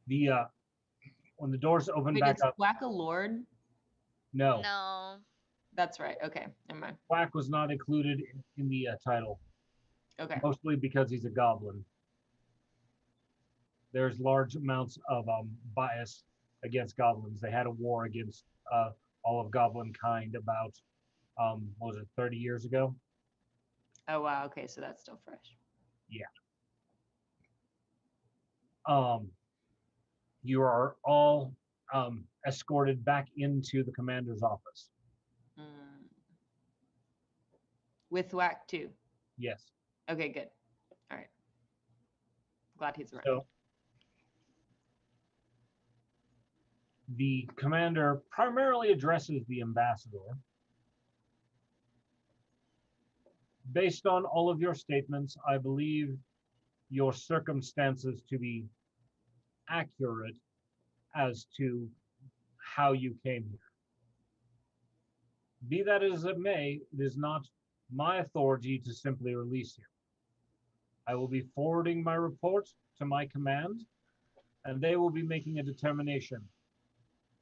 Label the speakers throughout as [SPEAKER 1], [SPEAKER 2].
[SPEAKER 1] The when the doors open
[SPEAKER 2] Wait,
[SPEAKER 1] back
[SPEAKER 2] is
[SPEAKER 1] up,
[SPEAKER 2] Quack a lord?
[SPEAKER 1] no,
[SPEAKER 3] No.
[SPEAKER 2] That's right. Okay, never mind.
[SPEAKER 1] Quack was not included in the title,
[SPEAKER 2] Okay.
[SPEAKER 1] mostly because he's a goblin. There's large amounts of bias against goblins. They had a war against all of goblin kind about what was it, 30 years ago?
[SPEAKER 2] Oh wow. Okay, so that's still fresh.
[SPEAKER 1] Yeah. Um, you are all escorted back into the commander's office.
[SPEAKER 2] Mm. With Whack too.
[SPEAKER 1] Yes.
[SPEAKER 2] Okay, good. All right. Glad he's around.
[SPEAKER 1] So the commander primarily addresses the ambassador. Based on all of your statements, I believe your circumstances to be accurate as to how you came here. Be that as it may, it is not my authority to simply release you. I will be forwarding my report to my command, and they will be making a determination.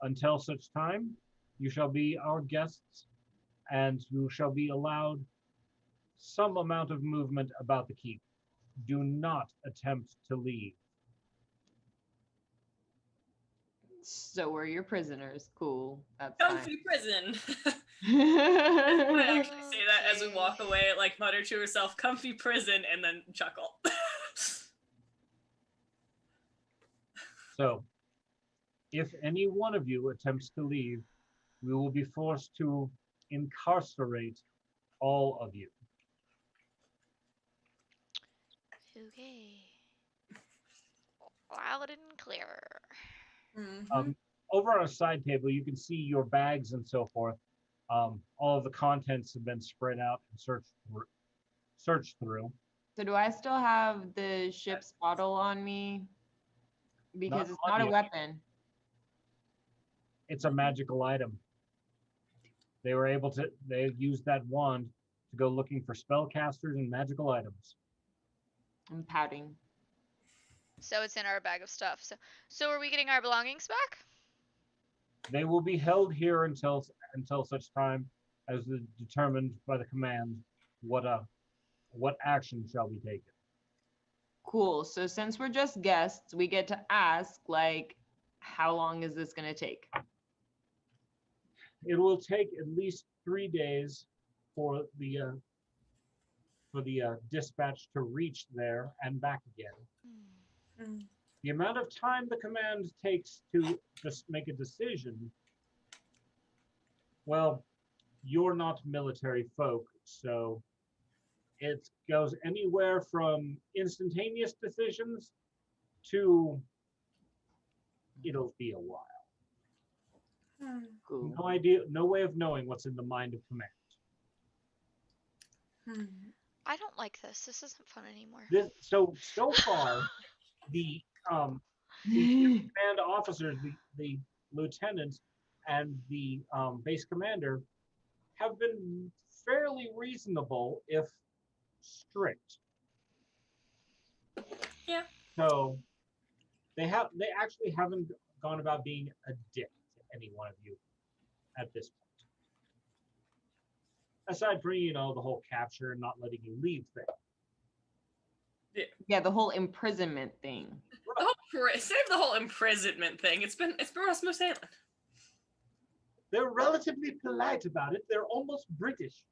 [SPEAKER 1] Until such time, you shall be our guests, and you shall be allowed some amount of movement about the keep. Do not attempt to leave.
[SPEAKER 2] So we're your prisoners. Cool. That's fine.
[SPEAKER 4] Comfy prison. I actually say that as we
[SPEAKER 3] Okay.
[SPEAKER 4] walk away, like mutter to herself, "Comfy prison," and then chuckle.
[SPEAKER 1] So, if any one of you attempts to leave, we will be forced to incarcerate all of you.
[SPEAKER 3] Okay. Loud and clear.
[SPEAKER 1] Um, over on a side table, you can see your bags and so forth. All of the contents have been spread out and searched through.
[SPEAKER 2] So do I still have the ship's bottle on me? Because
[SPEAKER 1] Not
[SPEAKER 2] it's
[SPEAKER 1] on
[SPEAKER 2] not a
[SPEAKER 1] you.
[SPEAKER 2] weapon.
[SPEAKER 1] It's a magical item. They used that wand to go looking for spellcasters and magical items.
[SPEAKER 2] I'm pouting.
[SPEAKER 3] So it's in our bag of stuff. So are we getting our belongings back?
[SPEAKER 1] They will be held here until such time as determined by the command what action shall be taken.
[SPEAKER 2] Cool. So since we're just guests, we get to ask, like, how long is this going to take?
[SPEAKER 1] It will take at least 3 days for the dispatch to reach there and back again. The amount of time the command takes to just make a decision, well, you're not military folk, so it goes anywhere from instantaneous decisions to it'll be a while.
[SPEAKER 2] Cool.
[SPEAKER 1] No idea, no way of knowing what's in the mind of command.
[SPEAKER 3] I don't like this. This isn't fun anymore.
[SPEAKER 1] So far, the command officers, the lieutenants, and the base commander have been fairly reasonable, if strict.
[SPEAKER 4] Yeah.
[SPEAKER 1] So they actually haven't gone about being a dick to any one of you at this point. Aside from the whole capture and not letting you leave thing.
[SPEAKER 2] Yeah, the whole imprisonment thing.
[SPEAKER 4] Save the whole imprisonment thing. It's been rough smooth sailing.
[SPEAKER 1] They're relatively polite about it. They're almost British.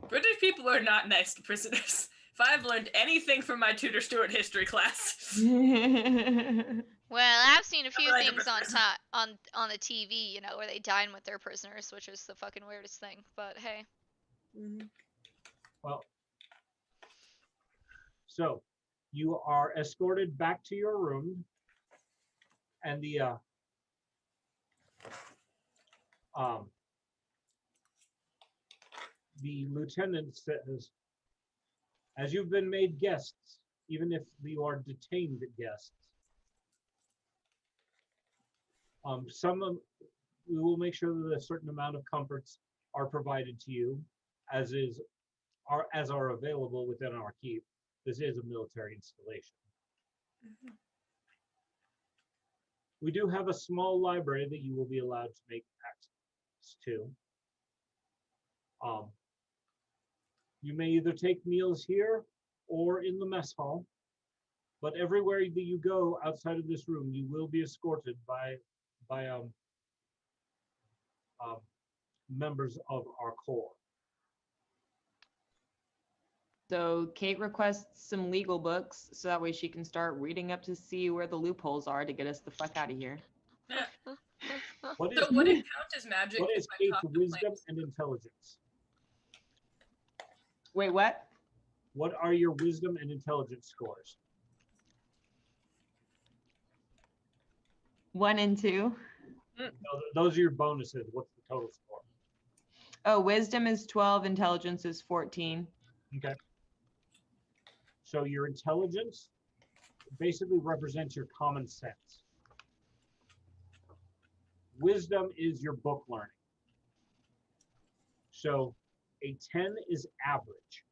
[SPEAKER 4] British people are not nice to prisoners. If I've learned anything from my Tudor Stuart history class.
[SPEAKER 3] Well, I've seen a few
[SPEAKER 4] like
[SPEAKER 3] things
[SPEAKER 4] a
[SPEAKER 3] on the TV, where they dine with their prisoners, which is the fucking weirdest thing. But hey.
[SPEAKER 1] Well, so you are escorted back to your room, and the lieutenant says, as you've been made guests, even if you are detained guests, we will make sure that a certain amount of comforts are provided to you, as are available within our keep. This is a military installation. We do have a small library that you will be allowed to make access to. You may either take meals here or in the mess hall, but everywhere that you go outside of this room, you will be escorted by members of our corps.
[SPEAKER 2] So Kate requests some legal books so that way she can start reading up to see where the loopholes are to get us the fuck out of here.
[SPEAKER 4] Yeah.
[SPEAKER 1] What is
[SPEAKER 4] So would it count as magic?
[SPEAKER 1] what
[SPEAKER 4] if
[SPEAKER 1] is
[SPEAKER 4] I
[SPEAKER 1] Kate's
[SPEAKER 4] talk to
[SPEAKER 1] wisdom
[SPEAKER 4] plants?
[SPEAKER 1] and intelligence?
[SPEAKER 2] Wait, what?
[SPEAKER 1] What are your wisdom and intelligence scores?
[SPEAKER 2] 1 and 2.
[SPEAKER 1] No, those are your bonuses. What's the total score?
[SPEAKER 2] Oh, wisdom is 12, intelligence is 14.
[SPEAKER 1] Okay. So your intelligence basically represents your common sense. Wisdom is your book learning. So a 10 is average.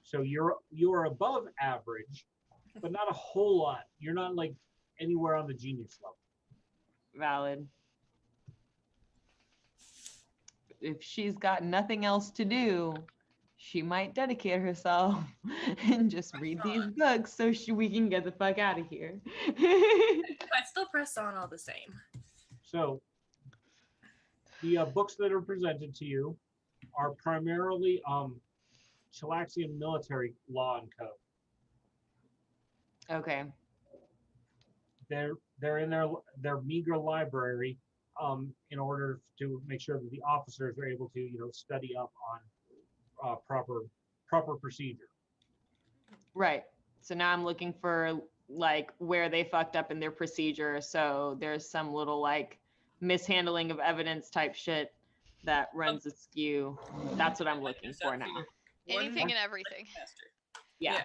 [SPEAKER 1] So you're above average, but not a whole lot. You're not like anywhere on the genius level.
[SPEAKER 2] Valid. If she's got nothing else to do, she might dedicate herself and just read these books so we can get the fuck out of here.
[SPEAKER 4] I still press on all the same.
[SPEAKER 1] So the books that are presented to you are primarily Chilaxian military law and code.
[SPEAKER 2] Okay.
[SPEAKER 1] They're in their meager library in order to make sure that the officers are able to study up on proper procedure.
[SPEAKER 2] Right. So now I'm looking for like where they fucked up in their procedure. So there's some little like mishandling of evidence type shit that runs askew. That's what I'm looking for now.
[SPEAKER 3] Anything and everything.
[SPEAKER 2] Yeah.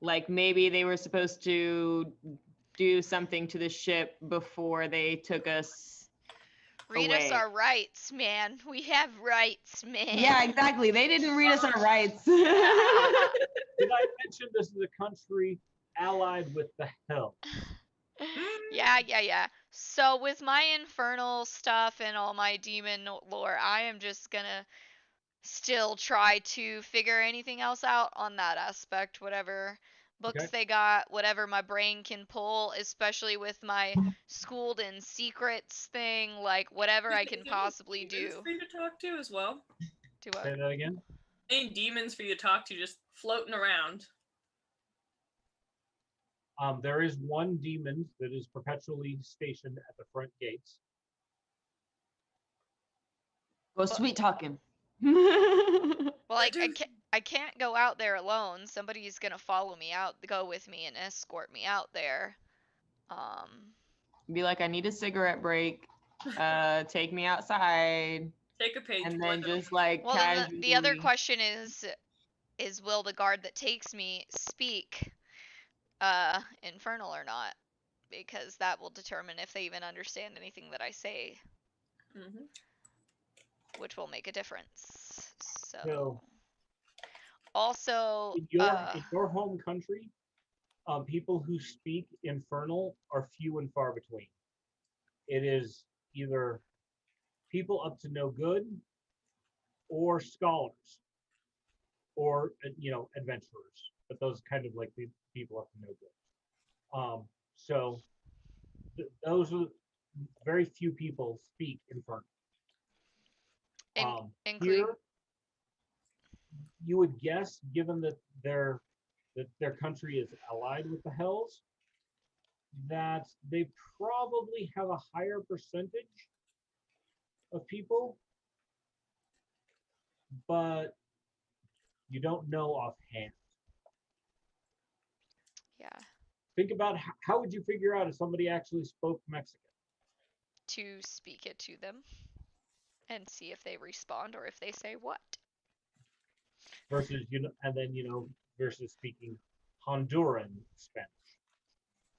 [SPEAKER 2] Like maybe they were supposed to do something to the ship before they took us
[SPEAKER 3] Read
[SPEAKER 2] away.
[SPEAKER 3] us our rights, man. We have rights, man.
[SPEAKER 2] Yeah, exactly. They didn't read us our rights.
[SPEAKER 1] Did I mention this is a country allied with the hell?
[SPEAKER 3] Yeah. So with my infernal stuff and all my demon lore, I am just gonna still try to figure anything else out on that aspect, whatever books
[SPEAKER 1] Okay.
[SPEAKER 3] they got, whatever my brain can pull, especially with my schooled in secrets thing, like whatever I can possibly do.
[SPEAKER 4] For you to talk to as well.
[SPEAKER 3] Do what?
[SPEAKER 1] Say that again.
[SPEAKER 4] Any demons for you to talk to just floating around?
[SPEAKER 1] There is one demon that is perpetually stationed at the front gates.
[SPEAKER 2] Go sweet talk him.
[SPEAKER 3] Well, I can't go out there alone. Somebody's gonna follow me out, go with me, and escort me out there.
[SPEAKER 2] Be like, I need a cigarette break. Take me outside.
[SPEAKER 4] Take a page.
[SPEAKER 2] And then just like
[SPEAKER 3] well,
[SPEAKER 2] casually.
[SPEAKER 3] then the other question is will the guard that takes me speak infernal or not? Because that will determine if they even understand anything that I say, which will make a difference. So also
[SPEAKER 1] in your home country, people who speak infernal are few and far between. It is either people up to no good or scholars or adventurers, but those kind of like the people up to no good. So those are very few people speak infernal.
[SPEAKER 3] including
[SPEAKER 1] Here, you would guess, given that their country is allied with the Hells, that they probably have a higher percentage of people, but you don't know offhand.
[SPEAKER 3] yeah,
[SPEAKER 1] Think about how would you figure out if somebody actually spoke Mexican?
[SPEAKER 3] to speak it to them and see if they respond or if they say what.
[SPEAKER 1] Versus versus speaking Honduran Spanish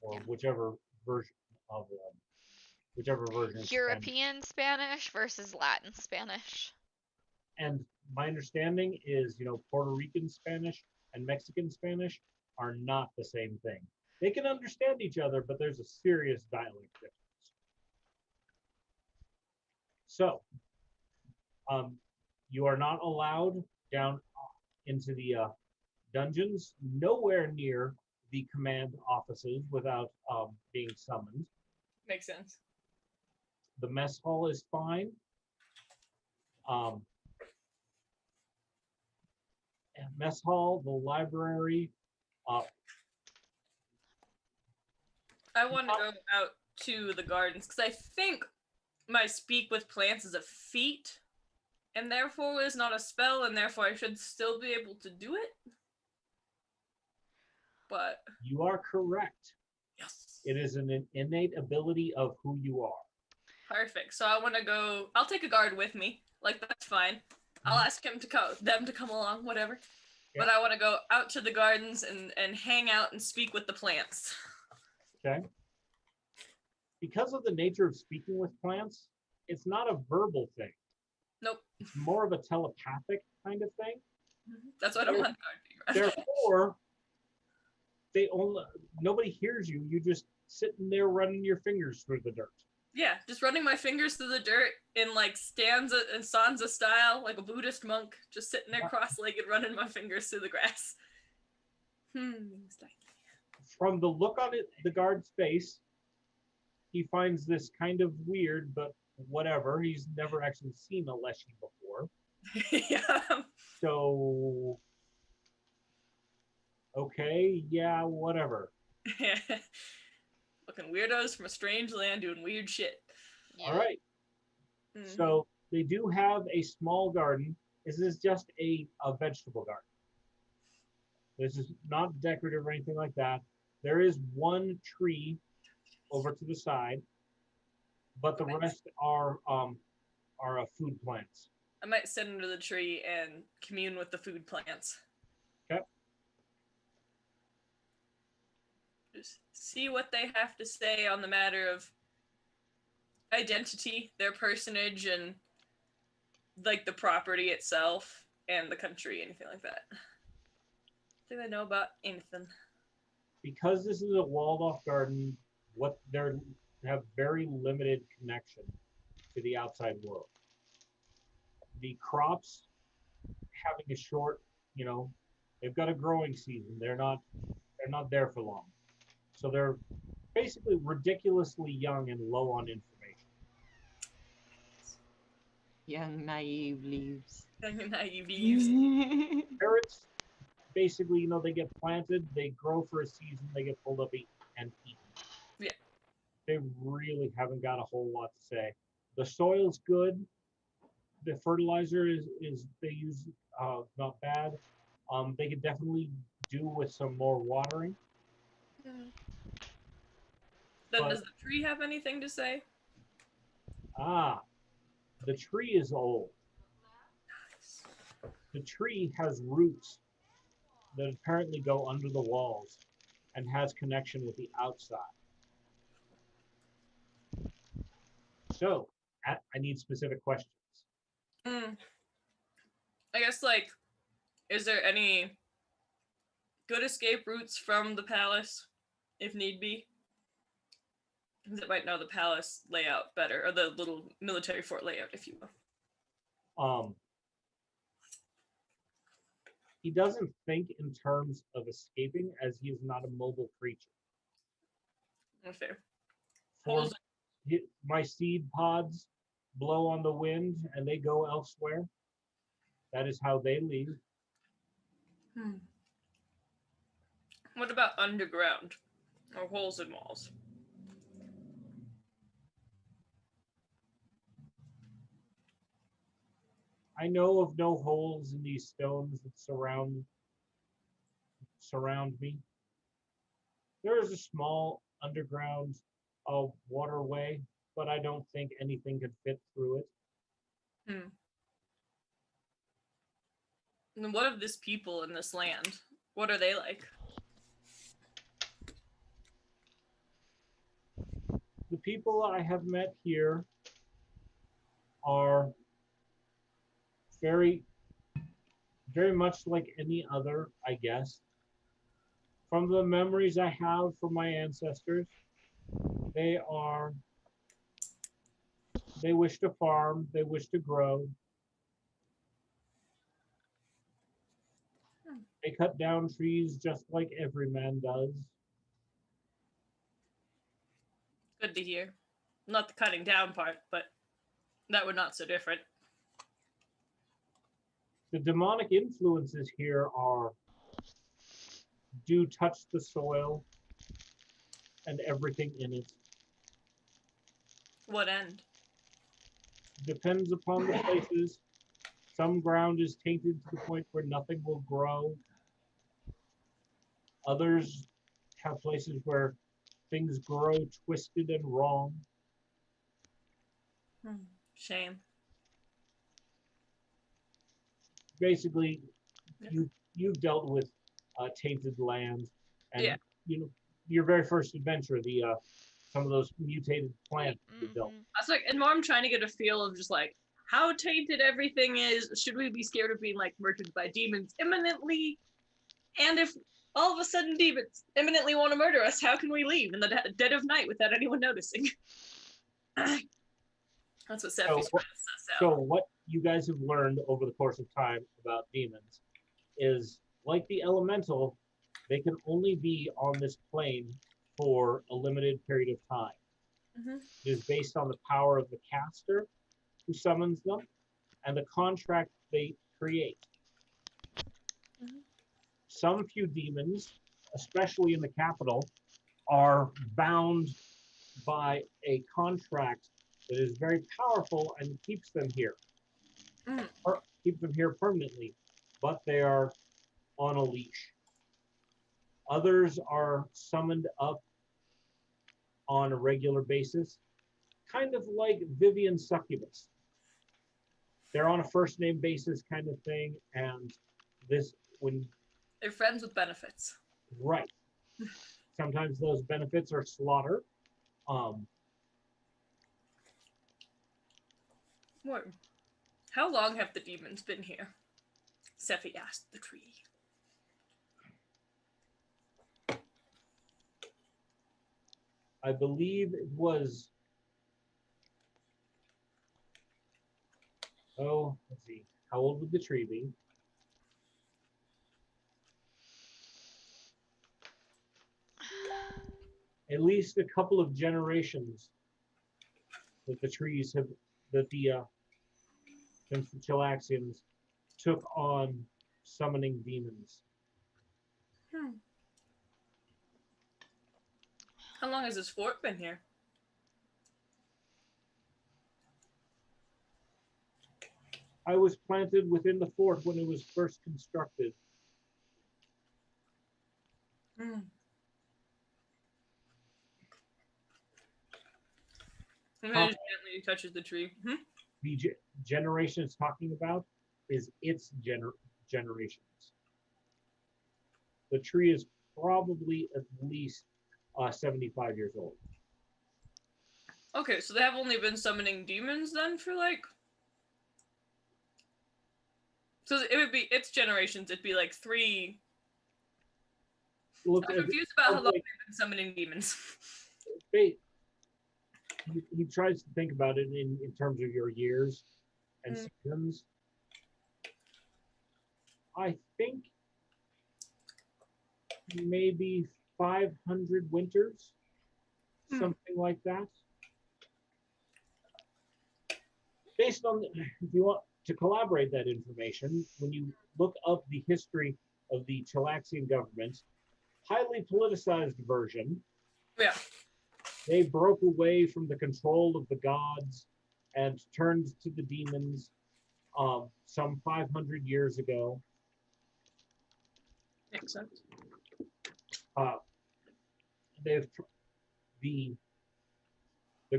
[SPEAKER 1] or whichever version of
[SPEAKER 3] European Spanish versus Latin Spanish.
[SPEAKER 1] And my understanding is, Puerto Rican Spanish and Mexican Spanish are not the same thing. They can understand each other, but there's a serious dialect difference. So, you are not allowed down into the dungeons, nowhere near the command offices without being summoned.
[SPEAKER 4] Makes sense.
[SPEAKER 1] The mess hall is fine. Mess hall, the library.
[SPEAKER 4] I want to go out to the gardens because I think my speak with plants is a feat, and therefore is not a spell, and therefore I should still be able to do it. But
[SPEAKER 1] You are correct.
[SPEAKER 4] yes,
[SPEAKER 1] It is an innate ability of who you are.
[SPEAKER 4] perfect. So I want to go. I'll take a guard with me. Like that's fine. I'll ask them to come along, whatever.
[SPEAKER 1] Yeah.
[SPEAKER 4] But I want to go out to the gardens and hang out and speak with the plants.
[SPEAKER 1] Okay. Because of the nature of speaking with plants, it's not a verbal thing.
[SPEAKER 4] Nope.
[SPEAKER 1] It's more of a telepathic kind of thing.
[SPEAKER 4] That's what I want the guard to be.
[SPEAKER 1] Therefore, nobody hears you. You just sitting there running your fingers through the dirt.
[SPEAKER 4] Yeah, just running my fingers through the dirt in like stanza and sanza style, like a Buddhist monk, just sitting there cross-legged, running my fingers through the grass.
[SPEAKER 1] From the look on the guard's face, he finds this kind of weird, but whatever. He's never actually seen a Leshy before.
[SPEAKER 4] Yeah.
[SPEAKER 1] So, okay, yeah, whatever.
[SPEAKER 4] Looking weirdos from a strange land doing weird shit.
[SPEAKER 1] All right.
[SPEAKER 4] Mhm.
[SPEAKER 1] So they do have a small garden. This is just a vegetable garden. This is not decorative or anything like that. There is one tree over to the side, but the rest are food plants.
[SPEAKER 4] I might sit under the tree and commune with the food plants.
[SPEAKER 1] Okay.
[SPEAKER 4] Just see what they have to say on the matter of identity, their personage, and like the property itself and the country, anything like that. Do they know about anything?
[SPEAKER 1] Because this is a walled-off garden, they have very limited connection to the outside world. The crops having a short, they've got a growing season. They're not there for long. So they're basically ridiculously young and low on information.
[SPEAKER 2] Young naive leaves.
[SPEAKER 4] Naive leaves.
[SPEAKER 1] Carrots, basically, they get planted, they grow for a season, they get pulled up and eaten.
[SPEAKER 4] Yeah.
[SPEAKER 1] They really haven't got a whole lot to say. The soil's good. The fertilizer is they use not bad. They could definitely do with some more watering.
[SPEAKER 4] Then
[SPEAKER 1] But-
[SPEAKER 4] does the tree have anything to say?
[SPEAKER 1] The tree is old. The tree has roots that apparently go under the walls and has connection with the outside. So, I need specific questions.
[SPEAKER 4] I guess, is there any good escape routes from the palace, if need be? That might know the palace layout better, or the little military fort layout, if you will.
[SPEAKER 1] He doesn't think in terms of escaping, as he is not a mobile creature.
[SPEAKER 4] Fair.
[SPEAKER 1] My seed pods blow on the wind and they go elsewhere. That is how they leave.
[SPEAKER 4] What about underground or holes in walls?
[SPEAKER 1] I know of no holes in these stones that surround me. There is a small underground waterway, but I don't think anything could fit through it.
[SPEAKER 4] And what of this people in this land? What are they like?
[SPEAKER 1] The people I have met here are very, very much like any other, I guess. From the memories I have from my ancestors, they wish to farm, they wish to grow. They cut down trees just like every man does.
[SPEAKER 4] Good to hear. Not the cutting down part, but that would not so different.
[SPEAKER 1] The demonic influences here do touch the soil and everything in it.
[SPEAKER 4] What end?
[SPEAKER 1] Depends upon the places. Some ground is tainted to the point where nothing will grow. Others have places where things grow twisted and wrong.
[SPEAKER 4] Shame.
[SPEAKER 1] Basically, you've dealt with tainted land, and
[SPEAKER 4] Yeah.
[SPEAKER 1] Your very first adventure, some of those mutated plants you built.
[SPEAKER 4] I was like, and more I'm trying to get a feel of just like how tainted everything is. Should we be scared of being like murdered by demons imminently? And if all of a sudden demons imminently want to murder us, how can we leave in the dead of night without anyone noticing? That's what Sephi's trying to suss out.
[SPEAKER 1] So what you guys have learned over the course of time about demons is, like the elemental, they can only be on this plane for a limited period of time. It is based on the power of the caster who summons them and the contract they create. Some few demons, especially in the capital, are bound by a contract that is very powerful and keeps them here. Or keeps them here permanently, but they are on a leash. Others are summoned up on a regular basis, kind of like Vivian Succubus. They're on a first name basis kind of thing, and
[SPEAKER 4] they're friends with benefits.
[SPEAKER 1] Right. Sometimes those benefits are slaughter.
[SPEAKER 4] What? How long have the demons been here? Sephi asked the tree.
[SPEAKER 1] I believe it was, let's see, how old would the tree be? At least a couple of generations that the trees have, that since the Chilaxians took on summoning demons.
[SPEAKER 4] How long has this fort been here?
[SPEAKER 1] I was planted within the fort when it was first constructed.
[SPEAKER 4] And then it gently touches the tree.
[SPEAKER 1] The generation it's talking about is its generations. The tree is probably at least 75 years old.
[SPEAKER 4] Okay, so they have only been summoning demons then for like... So it would be, its generations, it'd be like 3... I'm confused about how long they've been summoning demons.
[SPEAKER 1] He tries to think about it in terms of your years and seasons. I think maybe 500 winters, something like that. Based on, if you want to collaborate that information, when you look up the history of the Chilaxian government, highly politicized version.
[SPEAKER 4] Yeah.
[SPEAKER 1] They broke away from the control of the gods and turned to the demons some 500 years ago.
[SPEAKER 4] Makes sense.
[SPEAKER 1] The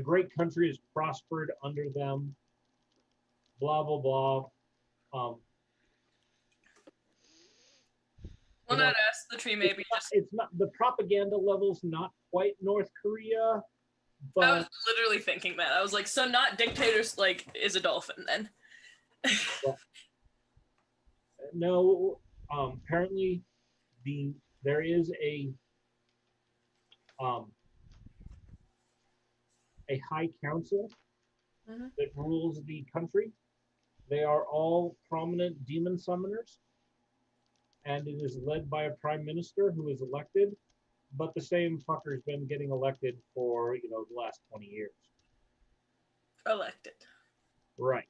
[SPEAKER 1] great country has prospered under them. Blah blah blah.
[SPEAKER 4] Well, not us. The tree maybe
[SPEAKER 1] it's not the propaganda level's not quite North Korea, but
[SPEAKER 4] I was literally thinking that. I was like, so not dictators like is a dolphin then.
[SPEAKER 1] No, apparently the there is a high council
[SPEAKER 4] Mhm.
[SPEAKER 1] that rules the country. They are all prominent demon summoners, and it is led by a prime minister who is elected, but the same fucker's been getting elected for, the last 20 years.
[SPEAKER 4] Elected.
[SPEAKER 1] Right.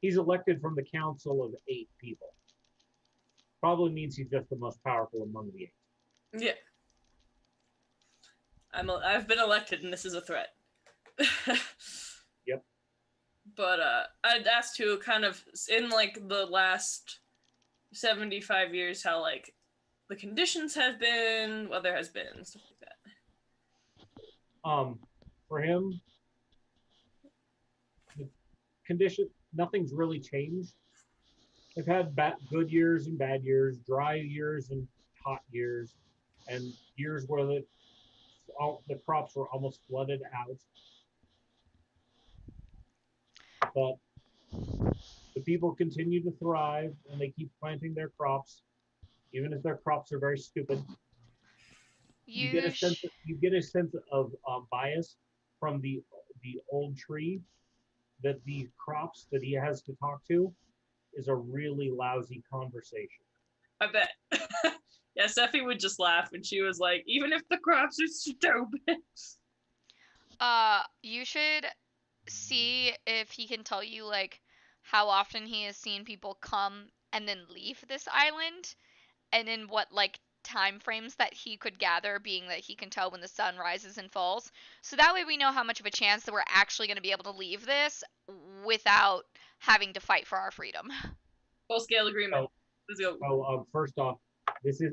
[SPEAKER 1] He's elected from the council of 8 people. Probably means he's just the most powerful among the 8.
[SPEAKER 4] Yeah. I've been elected, and this is a threat.
[SPEAKER 1] Yep.
[SPEAKER 4] But I'd ask too, kind of in like the last 75 years, how like the conditions have been, weather has been, stuff like that.
[SPEAKER 1] For him, the condition, nothing's really changed. They've had good years and bad years, dry years and hot years, and years where the crops were almost flooded out. But the people continue to thrive, and they keep planting their crops, even if their crops are very stupid. You get a sense of bias from the old tree that the crops that he has to talk to is a really lousy conversation.
[SPEAKER 4] I bet. Yeah, Steffi would just laugh when she was like, even if the crops are stupid.
[SPEAKER 3] You should see if he can tell you like how often he has seen people come and then leave this island, and in what like time frames that he could gather, being that he can tell when the sun rises and falls. So that way we know how much of a chance that we're actually going to be able to leave this without having to fight for our freedom.
[SPEAKER 4] Full scale agreement. Let's go.
[SPEAKER 1] So first off,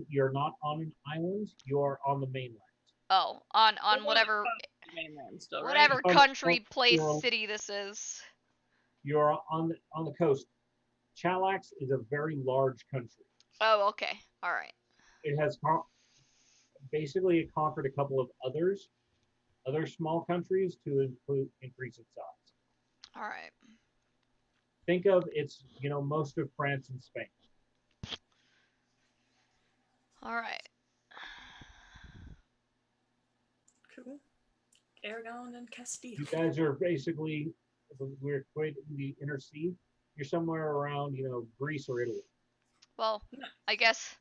[SPEAKER 1] you're not on an island, you are on the mainland.
[SPEAKER 3] Oh, on whatever
[SPEAKER 4] Mainland still,
[SPEAKER 3] whatever
[SPEAKER 4] right?
[SPEAKER 3] country, place, city this is.
[SPEAKER 1] You're on the coast. Chalax is a very large country.
[SPEAKER 3] Oh, okay. All right.
[SPEAKER 1] It has basically conquered a couple of other small countries to increase its size.
[SPEAKER 3] All right.
[SPEAKER 1] Think of it's most of France and Spain.
[SPEAKER 3] All right.
[SPEAKER 4] Cool. Aragon and Castile.
[SPEAKER 1] You guys are basically, we're equating the inner sea. You're somewhere around Greece or Italy.
[SPEAKER 3] Well, I guess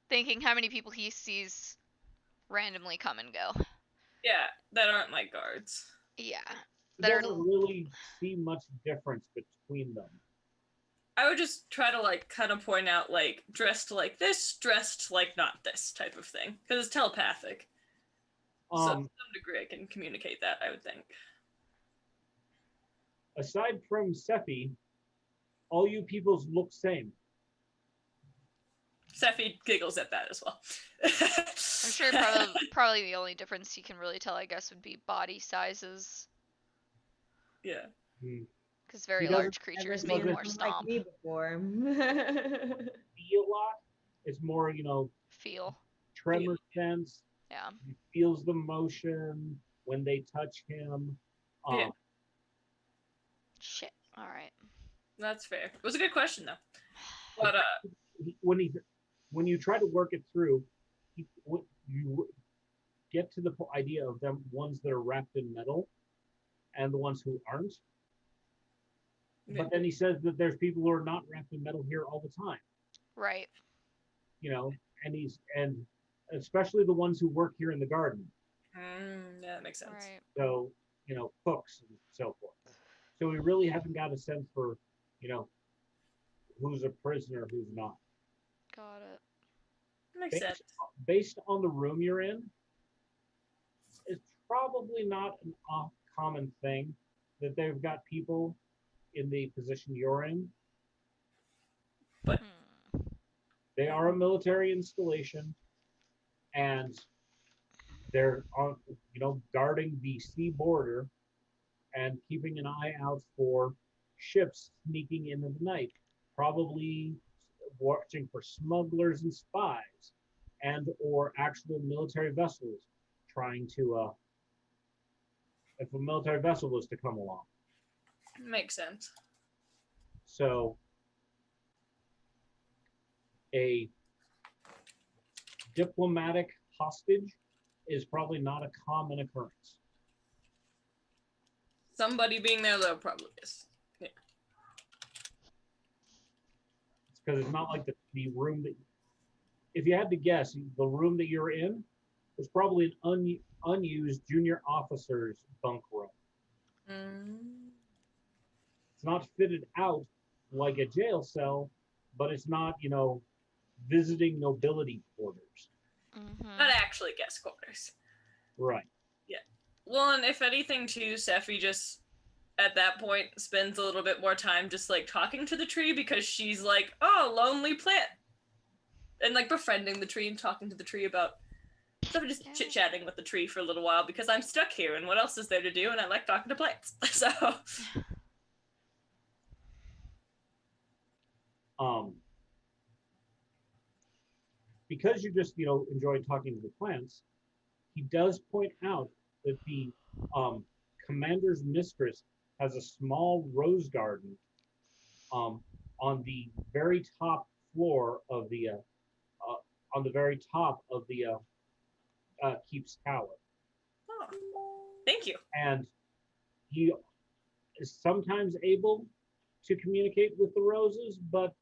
[SPEAKER 3] thinking how many people he sees randomly come and go.
[SPEAKER 4] Yeah, that aren't my guards.
[SPEAKER 3] Yeah.
[SPEAKER 1] You don't really see much difference between them.
[SPEAKER 4] I would just try to like kind of point out like dressed like this, dressed like not this type of thing, because it's telepathic. So to some degree, I can communicate that, I would think.
[SPEAKER 1] Aside from Sephi, all you peoples look same.
[SPEAKER 4] Sephi giggles at that as well.
[SPEAKER 3] I'm sure probably the only difference you can really tell, I guess, would be body sizes.
[SPEAKER 4] Yeah.
[SPEAKER 3] Because very large creatures make more stomp.
[SPEAKER 2] Like me before.
[SPEAKER 1] Feel a lot. It's more,
[SPEAKER 3] Feel.
[SPEAKER 1] tremor sense.
[SPEAKER 3] Yeah.
[SPEAKER 1] He feels the motion when they touch him.
[SPEAKER 4] Yeah.
[SPEAKER 3] Shit. All right.
[SPEAKER 4] That's fair. It was a good question though. But
[SPEAKER 1] when you try to work it through, you get to the idea of them ones that are wrapped in metal and the ones who aren't.
[SPEAKER 4] Yeah.
[SPEAKER 1] But then he says that there's people who are not wrapped in metal here all the time.
[SPEAKER 3] Right.
[SPEAKER 1] And especially the ones who work here in the garden.
[SPEAKER 4] Yeah, that makes sense.
[SPEAKER 3] Right.
[SPEAKER 1] So, cooks and so forth. So we really haven't got a sense for, who's a prisoner, who's not.
[SPEAKER 3] Got it.
[SPEAKER 4] Makes sense.
[SPEAKER 1] Based on the room you're in, it's probably not an common thing that they've got people in the position you're in.
[SPEAKER 4] But
[SPEAKER 1] they are a military installation, and they're on, guarding the sea border and keeping an eye out for ships sneaking in the night, probably watching for smugglers and spies, and or actual military vessels trying to if a military vessel was to come along.
[SPEAKER 4] Makes sense.
[SPEAKER 1] So diplomatic hostage is probably not a common occurrence.
[SPEAKER 4] Somebody being there though probably is. Yeah.
[SPEAKER 1] It's because it's not like the room that, if you had to guess, the room that you're in was probably an unused junior officer's bunk room. It's not fitted out like a jail cell, but it's not, visiting nobility quarters.
[SPEAKER 4] Not actually guest quarters.
[SPEAKER 1] Right.
[SPEAKER 4] Yeah. Well, and if anything too, Sephi just at that point spends a little bit more time just like talking to the tree because she's like, oh, lonely plant. And like befriending the tree and talking to the tree about stuff, just chit-chatting with the tree for a little while because I'm stuck here and what else is there to do, and I like talking to plants. So
[SPEAKER 1] because you just enjoy talking to the plants, he does point out that the commander's mistress has a small rose garden on the very top floor of the keep's tower.
[SPEAKER 4] oh, thank you.
[SPEAKER 1] And he is sometimes able to communicate with the roses, but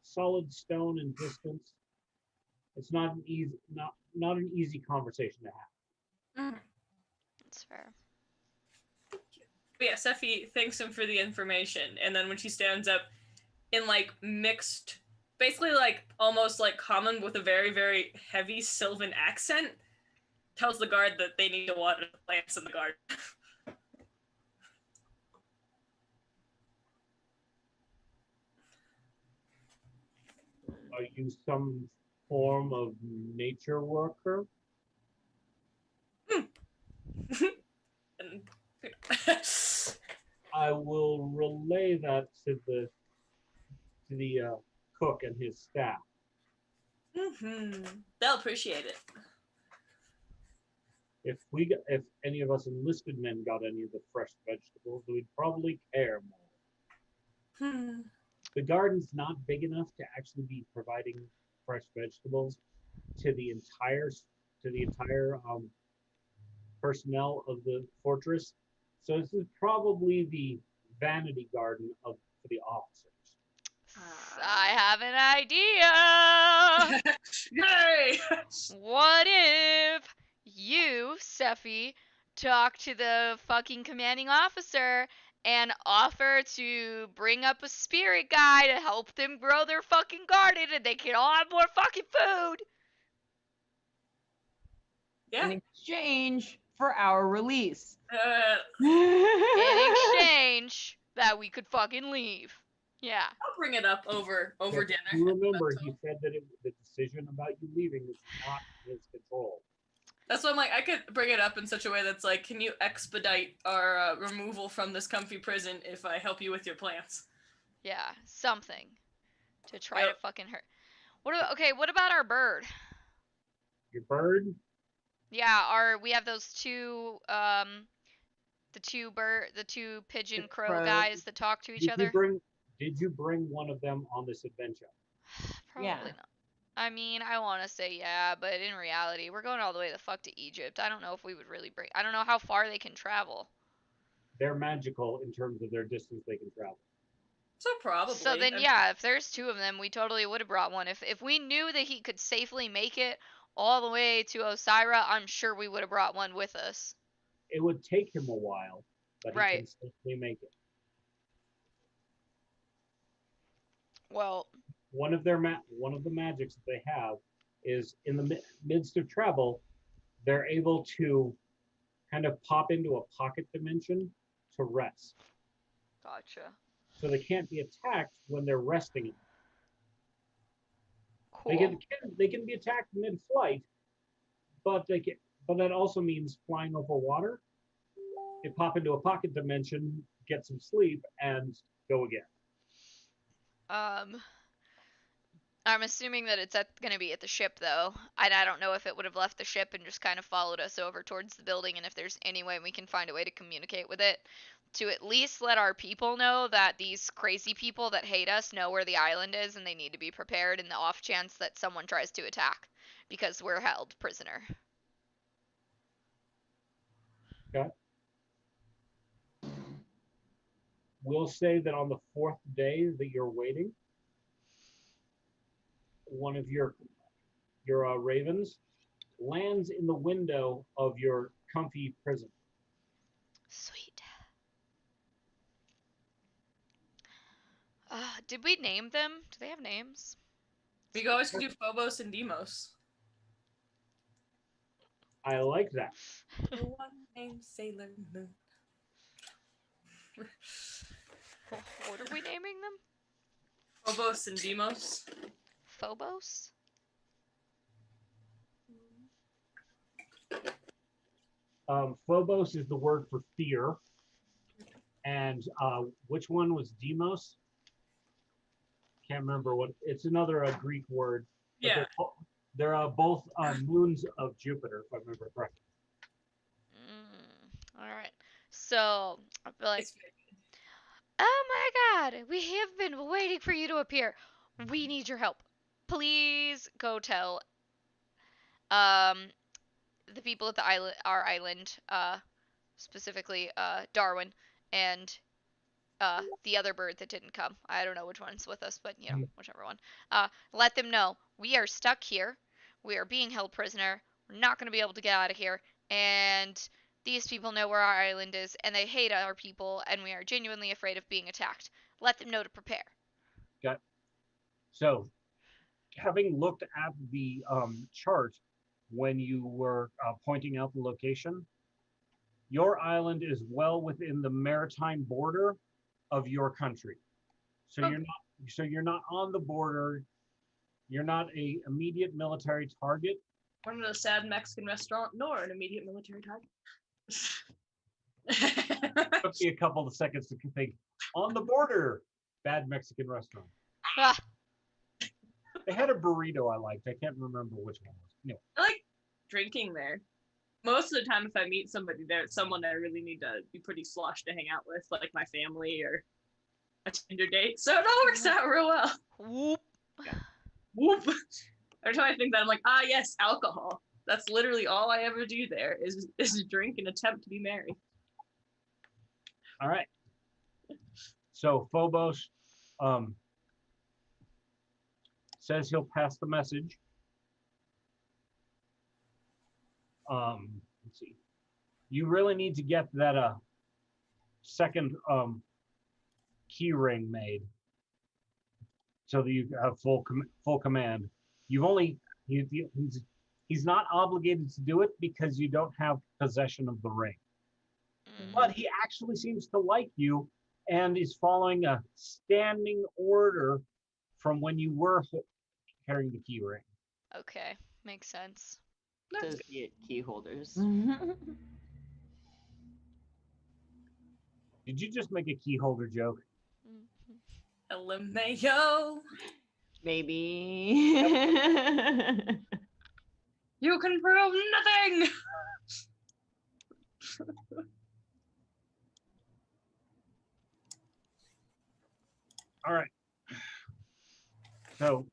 [SPEAKER 1] solid stone and distance, it's not an easy conversation to have.
[SPEAKER 3] That's fair.
[SPEAKER 4] But yeah, Sephi thanks him for the information, and then when she stands up in like mixed, basically like almost like common with a very, very heavy Sylvan accent, tells the guard that they need to water the plants in the garden.
[SPEAKER 1] Are you some form of nature worker?
[SPEAKER 4] And,
[SPEAKER 1] I will relay that to the cook and his staff.
[SPEAKER 4] They'll appreciate it.
[SPEAKER 1] If any of us enlisted men got any of the fresh vegetables, we'd probably care more. The garden's not big enough to actually be providing fresh vegetables to the entire personnel of the fortress. So this is probably the vanity garden for the officers.
[SPEAKER 3] I have an idea.
[SPEAKER 4] Yay!
[SPEAKER 3] What if you, Sephi, talk to the fucking commanding officer and offer to bring up a spirit guy to help them grow their fucking garden and they can all have more fucking food?
[SPEAKER 4] Yeah.
[SPEAKER 2] In exchange for our release.
[SPEAKER 3] In exchange that we could fucking leave. Yeah.
[SPEAKER 4] I'll bring it up over dinner.
[SPEAKER 1] You remember, he said that the decision about you leaving was not his control.
[SPEAKER 4] That's why I'm like, I could bring it up in such a way that's like, can you expedite our removal from this comfy prison if I help you with your plants?
[SPEAKER 3] Yeah, something to try to fucking hurt. What about our bird?
[SPEAKER 1] Your bird?
[SPEAKER 3] Yeah, we have those two the two pigeon crow guys that talk to each other.
[SPEAKER 1] Did you bring one of them on this adventure?
[SPEAKER 3] Probably not. I mean, I want to say yeah, but in reality, we're going all the way the fuck to Egypt. I don't know if we would really bring. I don't know how far they can travel.
[SPEAKER 1] They're magical in terms of their distance they can travel.
[SPEAKER 4] So probably.
[SPEAKER 3] So then, yeah, if there's two of them, we totally would have brought one. If we knew that he could safely make it all the way to Osira, I'm sure we would have brought one with us.
[SPEAKER 1] It would take him a while, but he can safely make it.
[SPEAKER 3] Well,
[SPEAKER 1] one of the magics that they have is in the midst of travel, they're able to kind of pop into a pocket dimension to rest.
[SPEAKER 3] Gotcha.
[SPEAKER 1] So they can't be attacked when they're resting.
[SPEAKER 3] Cool.
[SPEAKER 1] They can be attacked mid-flight, but that also means flying over water. They pop into a pocket dimension, get some sleep, and go again.
[SPEAKER 3] I'm assuming that it's going to be at the ship, though. I don't know if it would have left the ship and just kind of followed us over towards the building, and if there's any way we can find a way to communicate with it to at least let our people know that these crazy people that hate us know where the island is and they need to be prepared in the off chance that someone tries to attack. because we're held prisoner.
[SPEAKER 1] Okay. We'll say that on the 4th day that you're waiting, one of your ravens lands in the window of your comfy prison.
[SPEAKER 3] Sweet. Did we name them? Do they have names?
[SPEAKER 4] We always could do Phobos and Deimos.
[SPEAKER 1] I like that.
[SPEAKER 4] The one named Sailor Moon.
[SPEAKER 3] What are we naming them?
[SPEAKER 4] Phobos and Deimos.
[SPEAKER 3] Phobos?
[SPEAKER 1] Phobos is the word for fear. And which one was Deimos? Can't remember what. It's another Greek word.
[SPEAKER 4] Yeah.
[SPEAKER 1] They're both moons of Jupiter, if I remember correctly.
[SPEAKER 3] All right. So I'll be like,
[SPEAKER 4] It's
[SPEAKER 3] oh my God, we have been waiting for you to appear. We need your help. Please go tell the people at the island, our island, specifically Darwin and the other bird that didn't come. I don't know which one's with us, but you know, whichever one. Let them know we are stuck here. We are being held prisoner. We're not going to be able to get out of here. And these people know where our island is, and they hate our people, and we are genuinely afraid of being attacked. Let them know to prepare.
[SPEAKER 1] Got. So, having looked at the chart when you were pointing out the location, your island is well within the maritime border of your country. So
[SPEAKER 4] Okay.
[SPEAKER 1] you're not on the border. You're not a immediate military target.
[SPEAKER 4] We're not a sad Mexican restaurant, nor an immediate military target.
[SPEAKER 1] Took me a couple of seconds to think. On the border, bad Mexican restaurant.
[SPEAKER 3] Ah,
[SPEAKER 1] They had a burrito I liked. I can't remember which one was. Anyway.
[SPEAKER 4] I like drinking there. Most of the time, if I meet somebody there, it's someone I really need to be pretty sloshed to hang out with, like my family or a Tinder date. So it all works out real well.
[SPEAKER 3] whoop.
[SPEAKER 4] Whoop. Every time I think that, I'm like, yes, alcohol. That's literally all I ever do there is drink and attempt to be merry.
[SPEAKER 1] All right. So Phobos says he'll pass the message. Let's see. You really need to get that second key ring made so that you have full command. You've only he's not obligated to do it because you don't have possession of the ring. But he actually seems to like you and is following a standing order from when you were carrying the key ring.
[SPEAKER 3] Okay, makes sense.
[SPEAKER 2] Associate key holders.
[SPEAKER 1] Did you just make a key holder joke?
[SPEAKER 4] LMAO.
[SPEAKER 2] Maybe.
[SPEAKER 4] You can prove nothing.
[SPEAKER 1] All right. So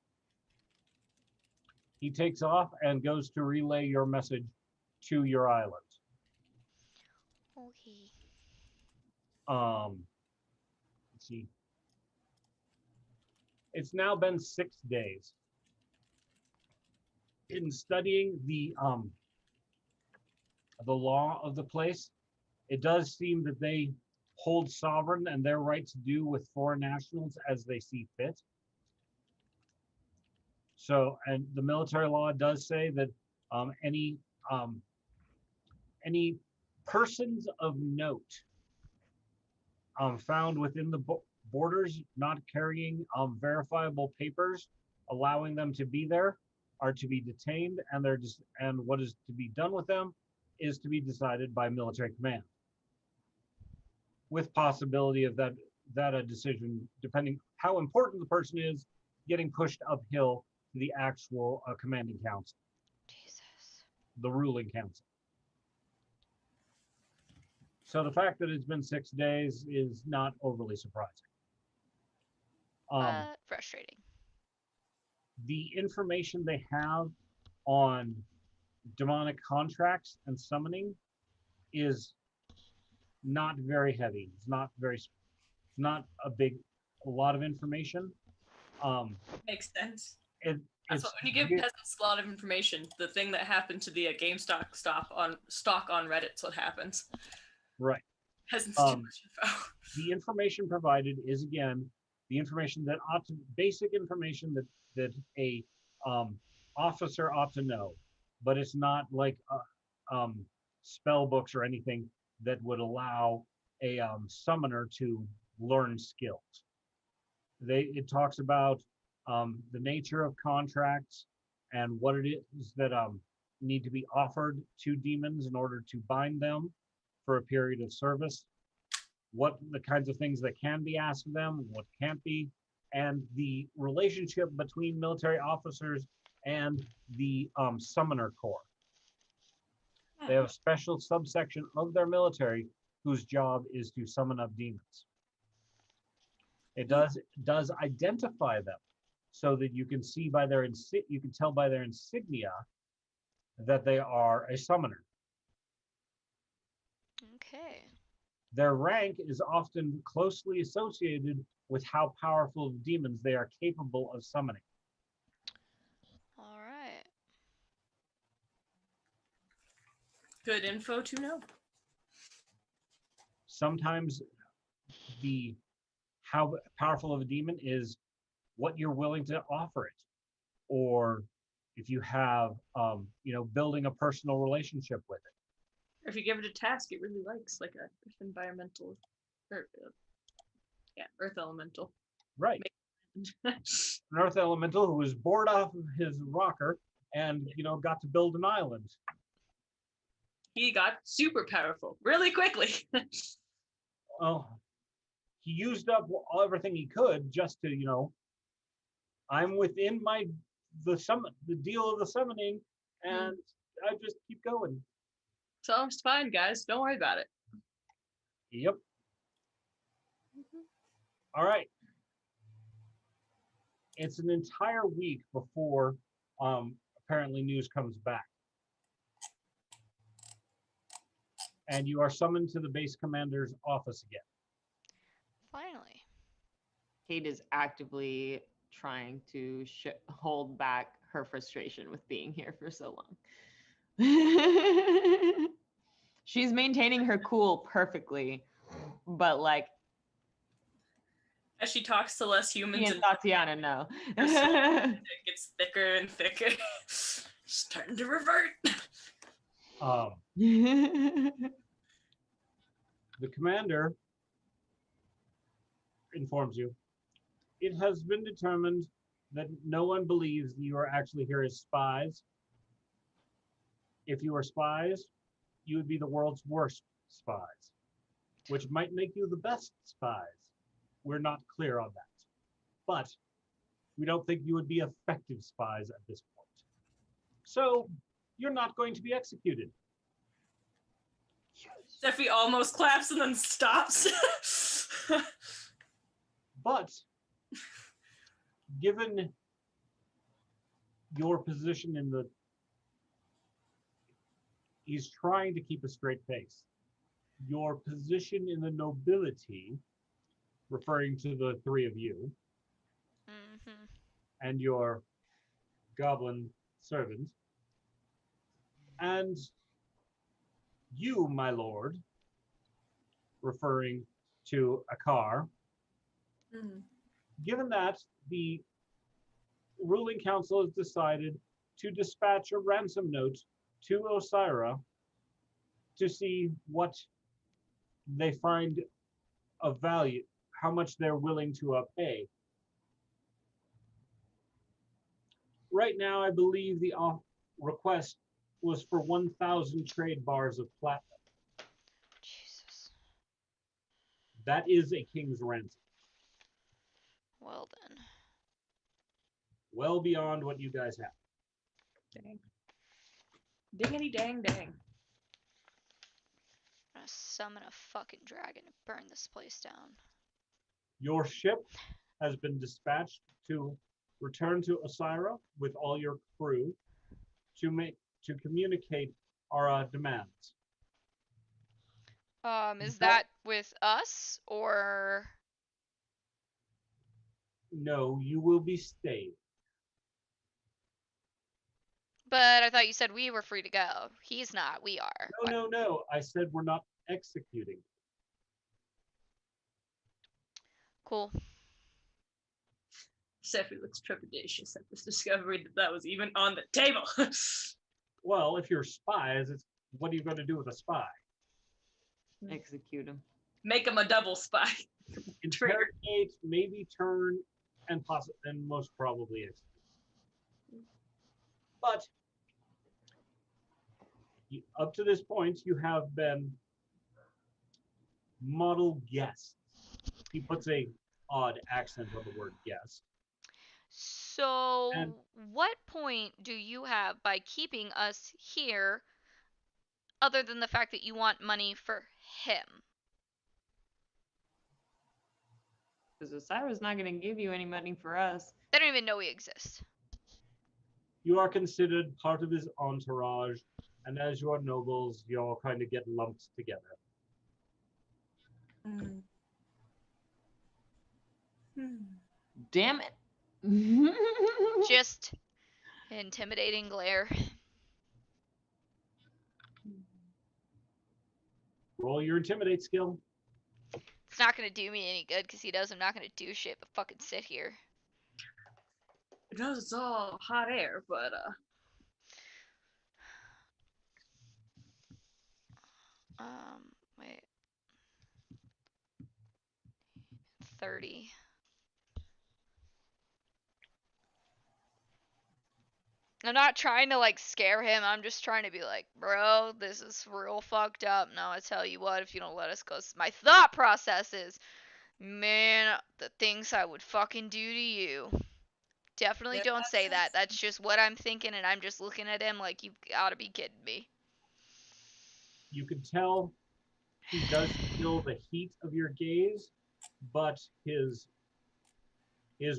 [SPEAKER 1] he takes off and goes to relay your message to your island.
[SPEAKER 3] Okay.
[SPEAKER 1] Let's see. It's now been 6 days. In studying the law of the place, it does seem that they hold sovereign and their right to do with foreign nationals as they see fit. So, and the military law does say that any persons of note found within the borders not carrying verifiable papers allowing them to be there are to be detained, and and what is to be done with them is to be decided by military command, with possibility of that a decision, depending how important the person is, getting pushed uphill to the actual commanding council,
[SPEAKER 3] Jesus.
[SPEAKER 1] the ruling council. So the fact that it's been 6 days is not overly surprising.
[SPEAKER 3] Frustrating.
[SPEAKER 1] The information they have on demonic contracts and summoning is not very heavy. It's not a lot of information.
[SPEAKER 4] Makes sense.
[SPEAKER 1] It,
[SPEAKER 4] That's
[SPEAKER 1] it's
[SPEAKER 4] what, when you give peasants a lot of information, the thing that happened to the GameStop stock on Reddit's what happens.
[SPEAKER 1] right.
[SPEAKER 4] Peasants too much info.
[SPEAKER 1] The information provided is again the information that basic information that a officer ought to know, but it's not like spell books or anything that would allow a summoner to learn skills. It talks about the nature of contracts and what it is that need to be offered to demons in order to bind them for a period of service, what the kinds of things that can be asked of them, what can't be, and the relationship between military officers and the summoner corps. They have a special subsection of their military whose job is to summon up demons. It does identify them so that you can see by their you can tell by their insignia that they are a summoner.
[SPEAKER 3] Okay.
[SPEAKER 1] Their rank is often closely associated with how powerful demons they are capable of summoning.
[SPEAKER 3] All right.
[SPEAKER 4] Good info to know.
[SPEAKER 1] Sometimes how powerful of a demon is what you're willing to offer it, or if you have building a personal relationship with it.
[SPEAKER 4] Or if you give it a task it really likes, like a environmental, or earth elemental.
[SPEAKER 1] Right. An earth elemental who was bored off of his rocker and got to build an island.
[SPEAKER 4] He got super powerful really quickly.
[SPEAKER 1] Well, he used up everything he could just to, I'm within the deal of the summoning, and I just keep going.
[SPEAKER 4] So it's fine, guys. Don't worry about it.
[SPEAKER 1] Yep. All right. It's an entire week before apparently news comes back. And you are summoned to the base commander's office again.
[SPEAKER 3] Finally.
[SPEAKER 2] Kate is actively trying to hold back her frustration with being here for so long. She's maintaining her cool perfectly, but like
[SPEAKER 4] as she talks to less humans
[SPEAKER 2] and Tatiana, no.
[SPEAKER 4] it gets thicker and thicker. Starting to revert.
[SPEAKER 1] The commander informs you, it has been determined that no one believes you are actually here as spies. If you are spies, you would be the world's worst spies, which might make you the best spies. We're not clear on that. But we don't think you would be effective spies at this point. So you're not going to be executed.
[SPEAKER 4] Steffi almost claps and then stops.
[SPEAKER 1] But given your position he's trying to keep a straight face. Your position in the nobility, referring to the three of you, and your goblin servant, and you, my lord, referring to Akar, given that the ruling council has decided to dispatch a ransom note to Osira to see what they find of value, how much they're willing to pay. Right now, I believe the request was for 1,000 trade bars of platinum.
[SPEAKER 3] Jesus.
[SPEAKER 1] That is a king's ransom.
[SPEAKER 3] Well then.
[SPEAKER 1] Well beyond what you guys have.
[SPEAKER 4] Dang. Dingity dang dang.
[SPEAKER 3] I'm gonna summon a fucking dragon to burn this place down.
[SPEAKER 1] Your ship has been dispatched to return to Osira with all your crew to communicate our demands.
[SPEAKER 3] Is that with us or?
[SPEAKER 1] No, you will be staying.
[SPEAKER 3] But I thought you said we were free to go. He's not. We are.
[SPEAKER 1] No. I said we're not executing.
[SPEAKER 3] Cool.
[SPEAKER 4] Sephi looks trepidatious at this discovery that was even on the table.
[SPEAKER 1] Well, if you're spies, what are you going to do with a spy?
[SPEAKER 2] Execute him.
[SPEAKER 4] Make him a double spy.
[SPEAKER 1] Interrogate, maybe turn, and most probably execute. But up to this point, you have been model guests. He puts a odd accent on the word guest.
[SPEAKER 3] So,
[SPEAKER 1] And-
[SPEAKER 3] what point do you have by keeping us here other than the fact that you want money for him?
[SPEAKER 2] Because Osiris not going to give you any money for us.
[SPEAKER 3] They don't even know we exist.
[SPEAKER 1] You are considered part of his entourage, and as you are nobles, you all kind of get lumped together.
[SPEAKER 2] Damn it.
[SPEAKER 3] Just intimidating glare.
[SPEAKER 1] Roll your intimidate skill.
[SPEAKER 3] It's not gonna do me any good because he knows I'm not gonna do shit but fucking sit here.
[SPEAKER 4] It knows it's all hot air, but
[SPEAKER 3] Wait. 30. I'm not trying to like scare him. I'm just trying to be like, bro, this is real fucked up. Now I tell you what, if you don't let us go, my thought process is, man, the things I would fucking do to you. Definitely
[SPEAKER 4] Yeah,
[SPEAKER 3] don't say that. That's just what I'm thinking, and I'm just looking at him like, you've gotta be kidding me.
[SPEAKER 1] You can tell he does feel the heat of your gaze, but his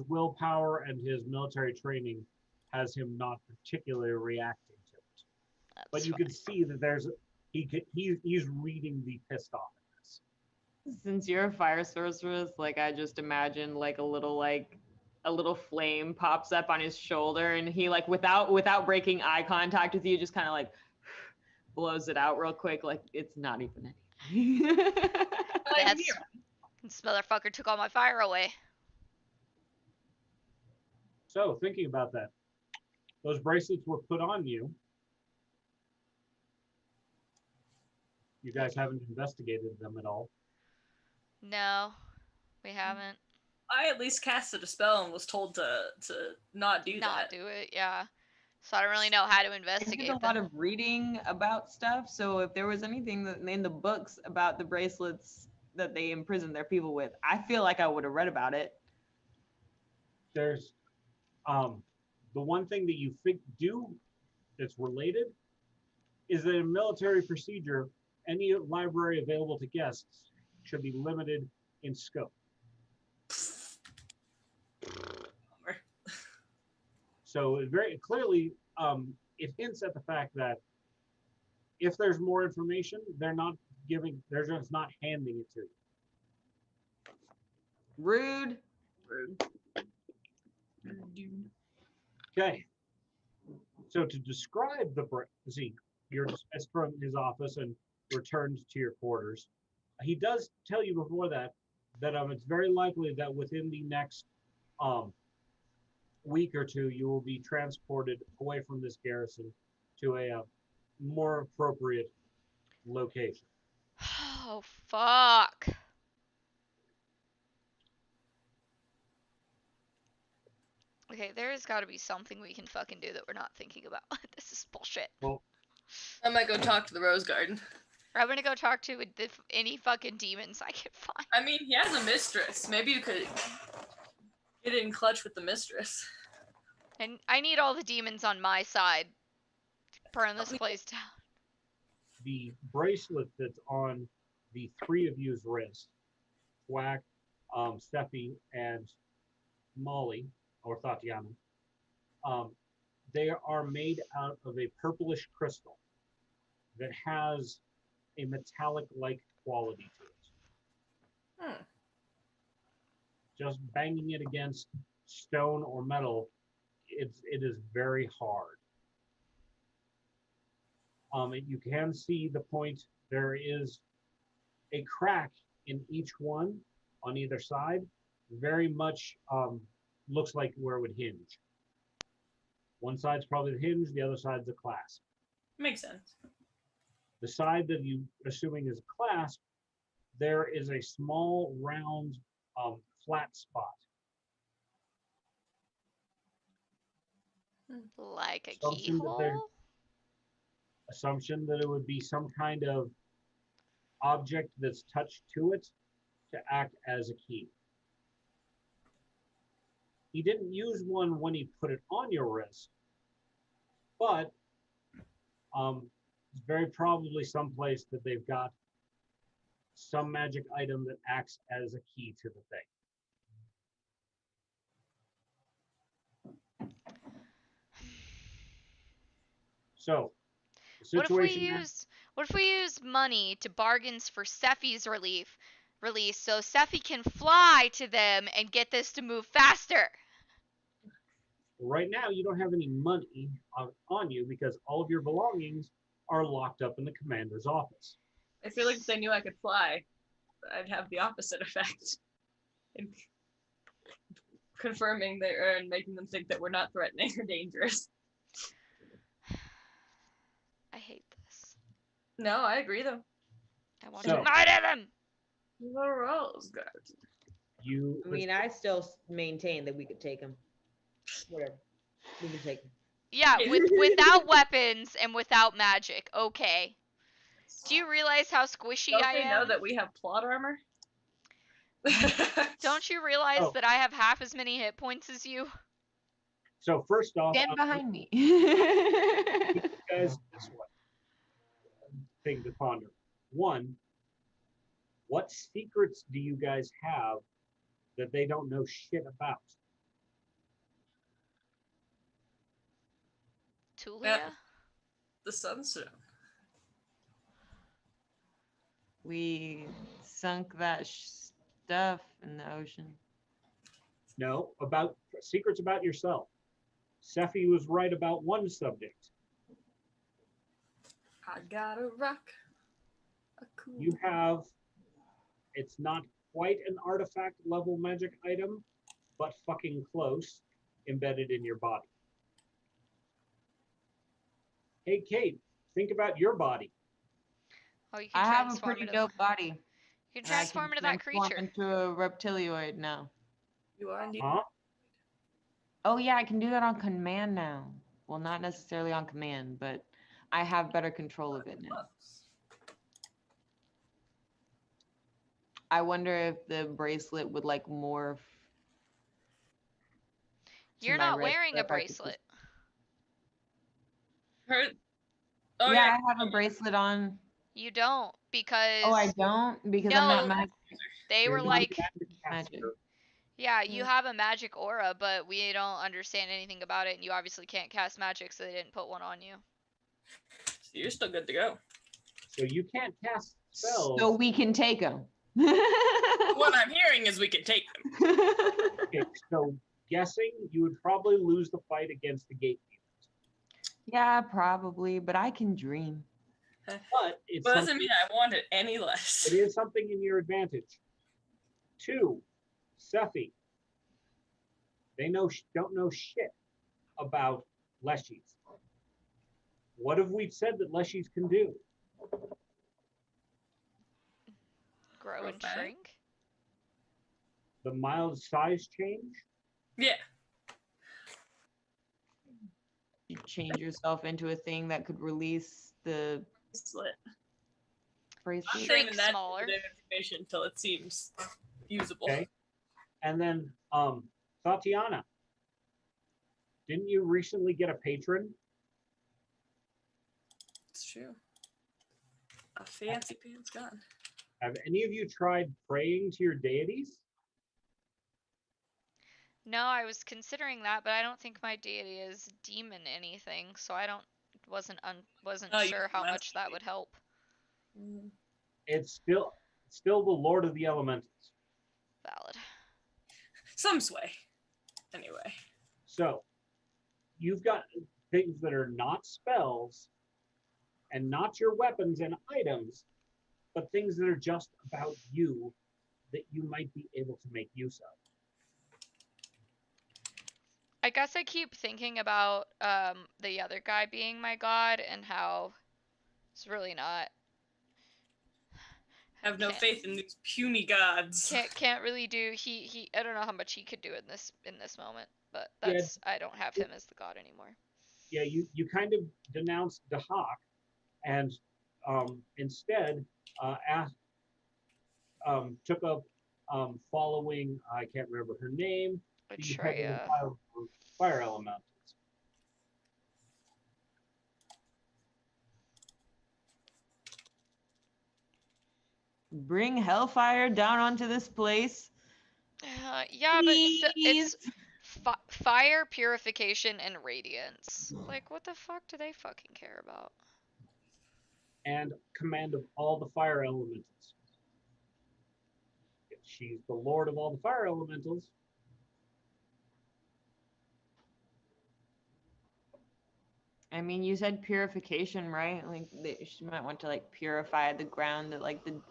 [SPEAKER 1] willpower and his military training has him not particularly reacting to it.
[SPEAKER 3] That's
[SPEAKER 1] But you
[SPEAKER 3] fine.
[SPEAKER 1] can see that he's reading the pissed off in this.
[SPEAKER 2] Since you're a fire sorceress, like I just imagine like a little flame pops up on his shoulder, and he like without breaking eye contact with you, just kind of like blows it out real quick, like it's not even anything.
[SPEAKER 3] This motherfucker took all my fire away.
[SPEAKER 1] So thinking about that, those bracelets were put on you. You guys haven't investigated them at all.
[SPEAKER 3] No, we haven't.
[SPEAKER 4] I at least casted a spell and was told to not do
[SPEAKER 3] Not
[SPEAKER 4] that.
[SPEAKER 3] do it, yeah. So I don't really know how to
[SPEAKER 2] I
[SPEAKER 3] investigate
[SPEAKER 2] did a lot
[SPEAKER 3] them.
[SPEAKER 2] of reading about stuff, so if there was anything that in the books about the bracelets that they imprisoned their people with, I feel like I would have read about it.
[SPEAKER 1] There's the one thing that you do that's related is that in military procedure, any library available to guests should be limited in scope. So it very clearly, it hints at the fact that if there's more information, they're just not handing it to you.
[SPEAKER 2] Rude.
[SPEAKER 1] Okay. So to describe you're dismissed from his office and returned to your quarters. He does tell you before that it's very likely that within the next week or two, you will be transported away from this garrison to a more appropriate location.
[SPEAKER 3] Oh, fuck. Okay, there's gotta be something we can fucking do that we're not thinking about. This is bullshit.
[SPEAKER 1] Well,
[SPEAKER 4] I might go talk to the Rose Garden.
[SPEAKER 3] I'm gonna go talk to any fucking demons I can find.
[SPEAKER 4] I mean, he has a mistress. Maybe you could get in clutch with the mistress.
[SPEAKER 3] And I need all the demons on my side to burn this place down.
[SPEAKER 1] the bracelet that's on the three of you's wrist, Thwack, Steffi, and Molly, or Tatiana, They are made out of a purplish crystal that has a metallic-like quality to it.
[SPEAKER 4] Hmm.
[SPEAKER 1] Just banging it against stone or metal, it is very hard. You can see the point. There is a crack in each one on either side. Very much looks like where it would hinge. One side's probably the hinge, the other side's the clasp.
[SPEAKER 4] Makes sense.
[SPEAKER 1] The side that you assuming is a clasp, there is a small round flat spot.
[SPEAKER 3] Like a
[SPEAKER 1] Assumption that
[SPEAKER 3] keyhole?
[SPEAKER 1] Assumption that it would be some kind of object that's touched to it to act as a key. He didn't use one when he put it on your wrist, but it's very probably someplace that they've got some magic item that acts as a key to the thing. So, the
[SPEAKER 3] What if we
[SPEAKER 1] situation
[SPEAKER 3] use money to bargains for Sephi's release so Sephi can fly to them and get this to move faster?
[SPEAKER 1] right now you don't have any money on you because all of your belongings are locked up in the commander's office.
[SPEAKER 4] I feel like if they knew I could fly, I'd have the opposite effect. In confirming and making them think that we're not threatening or dangerous.
[SPEAKER 3] I hate this.
[SPEAKER 4] No, I agree though.
[SPEAKER 3] I want
[SPEAKER 1] So-
[SPEAKER 3] to murder them.
[SPEAKER 4] The Rose Guard.
[SPEAKER 1] You
[SPEAKER 5] I mean, I still maintain that we could take him. Whatever. We can take him.
[SPEAKER 3] Yeah, without weapons and without magic. Okay. Do you realize how squishy
[SPEAKER 4] Don't
[SPEAKER 3] I
[SPEAKER 4] they
[SPEAKER 3] am?
[SPEAKER 4] know that we have plot armor?
[SPEAKER 3] Don't you realize
[SPEAKER 1] Oh.
[SPEAKER 3] that I have half as many hit points as you?
[SPEAKER 1] so first off,
[SPEAKER 5] Stand behind me.
[SPEAKER 1] guys, this one thing to ponder. One, what secrets do you guys have that they don't know shit about?
[SPEAKER 3] Tulia?
[SPEAKER 4] The Sunstone.
[SPEAKER 5] We sunk that stuff in the ocean.
[SPEAKER 1] No, about secrets about yourself. Sephi was right about one subject.
[SPEAKER 4] I got a rock. A cool.
[SPEAKER 1] You have, it's not quite an artifact level magic item, but fucking close, embedded in your body. Hey, Kate, think about your body.
[SPEAKER 3] Oh, you can
[SPEAKER 5] I have a
[SPEAKER 3] transform
[SPEAKER 5] pretty
[SPEAKER 3] into
[SPEAKER 5] dope body.
[SPEAKER 3] you can
[SPEAKER 5] and I
[SPEAKER 3] transform
[SPEAKER 5] can
[SPEAKER 3] into that
[SPEAKER 5] transform
[SPEAKER 3] creature.
[SPEAKER 5] into a reptilioid now.
[SPEAKER 4] You are indeed.
[SPEAKER 1] Huh?
[SPEAKER 5] Oh yeah, I can do that on command now. Well, not necessarily on command, but I have better control of it now. I wonder if the bracelet would like morph. to
[SPEAKER 3] You're
[SPEAKER 5] my
[SPEAKER 3] not
[SPEAKER 5] wrist,
[SPEAKER 3] wearing
[SPEAKER 5] or
[SPEAKER 3] a
[SPEAKER 5] if I could just-
[SPEAKER 3] bracelet.
[SPEAKER 4] Her. Oh
[SPEAKER 5] yeah,
[SPEAKER 4] yeah.
[SPEAKER 5] I have a bracelet on.
[SPEAKER 3] You don't because
[SPEAKER 5] Oh, I don't because I'm not
[SPEAKER 3] No.
[SPEAKER 5] magic.
[SPEAKER 3] they
[SPEAKER 1] You're
[SPEAKER 3] were
[SPEAKER 1] not
[SPEAKER 3] like,
[SPEAKER 1] a magic caster.
[SPEAKER 3] yeah, you have a magic aura, but we don't understand anything about it, and you obviously can't cast magic, so they didn't put one on you.
[SPEAKER 4] So you're still good to go.
[SPEAKER 1] So you can't cast spells.
[SPEAKER 5] So we can take them.
[SPEAKER 4] What I'm hearing is we can take them.
[SPEAKER 1] Okay, so guessing you would probably lose the fight against the gatekeeper.
[SPEAKER 5] Yeah, probably, but I can dream.
[SPEAKER 1] But it's
[SPEAKER 4] But doesn't
[SPEAKER 1] something,
[SPEAKER 4] mean I want it any less.
[SPEAKER 1] it is something in your advantage. Two, Sephi. They don't know shit about leshies. What have we said that leshies can do?
[SPEAKER 3] Grow and
[SPEAKER 4] Okay.
[SPEAKER 3] shrink.
[SPEAKER 1] The mild size change?
[SPEAKER 4] Yeah.
[SPEAKER 5] You change yourself into a thing that could release the
[SPEAKER 4] Slit.
[SPEAKER 5] bracelet.
[SPEAKER 4] I'm
[SPEAKER 3] Shrink
[SPEAKER 4] saving that
[SPEAKER 3] smaller.
[SPEAKER 4] bit of information until it seems usable.
[SPEAKER 1] Okay. And then Tatiana. Didn't you recently get a patron?
[SPEAKER 4] It's true. A fancy pants gun.
[SPEAKER 1] Have any of you tried praying to your deities?
[SPEAKER 3] No, I was considering that, but I don't think my deity is demon anything, so I wasn't
[SPEAKER 4] Oh, you
[SPEAKER 3] sure how
[SPEAKER 4] can
[SPEAKER 3] much that would help.
[SPEAKER 1] It's still the Lord of the Elementals.
[SPEAKER 3] Valid.
[SPEAKER 4] Some sway. Anyway.
[SPEAKER 1] So you've got things that are not spells and not your weapons and items, but things that are just about you that you might be able to make use of.
[SPEAKER 3] I guess I keep thinking about the other guy being my god and how it's really not.
[SPEAKER 4] Have no
[SPEAKER 3] Can't-
[SPEAKER 4] faith in these puny gods.
[SPEAKER 3] Can't really do. He I don't know how much he could do in this moment, but
[SPEAKER 1] Yeah.
[SPEAKER 3] that's I don't have him as the god anymore.
[SPEAKER 1] Yeah, you kind of denounced Dahak and instead took up following, I can't remember her name, the head of the
[SPEAKER 3] Betraya.
[SPEAKER 1] fire elementals.
[SPEAKER 5] Bring hellfire down onto this place.
[SPEAKER 3] Yeah, but
[SPEAKER 5] Please.
[SPEAKER 3] it's fire, purification, and radiance. Like, what the fuck do they fucking care about?
[SPEAKER 1] And command of all the fire elementals. If she's the lord of all the fire elementals,
[SPEAKER 5] I mean, you said purification, right? Like, she might want to like purify the ground that like the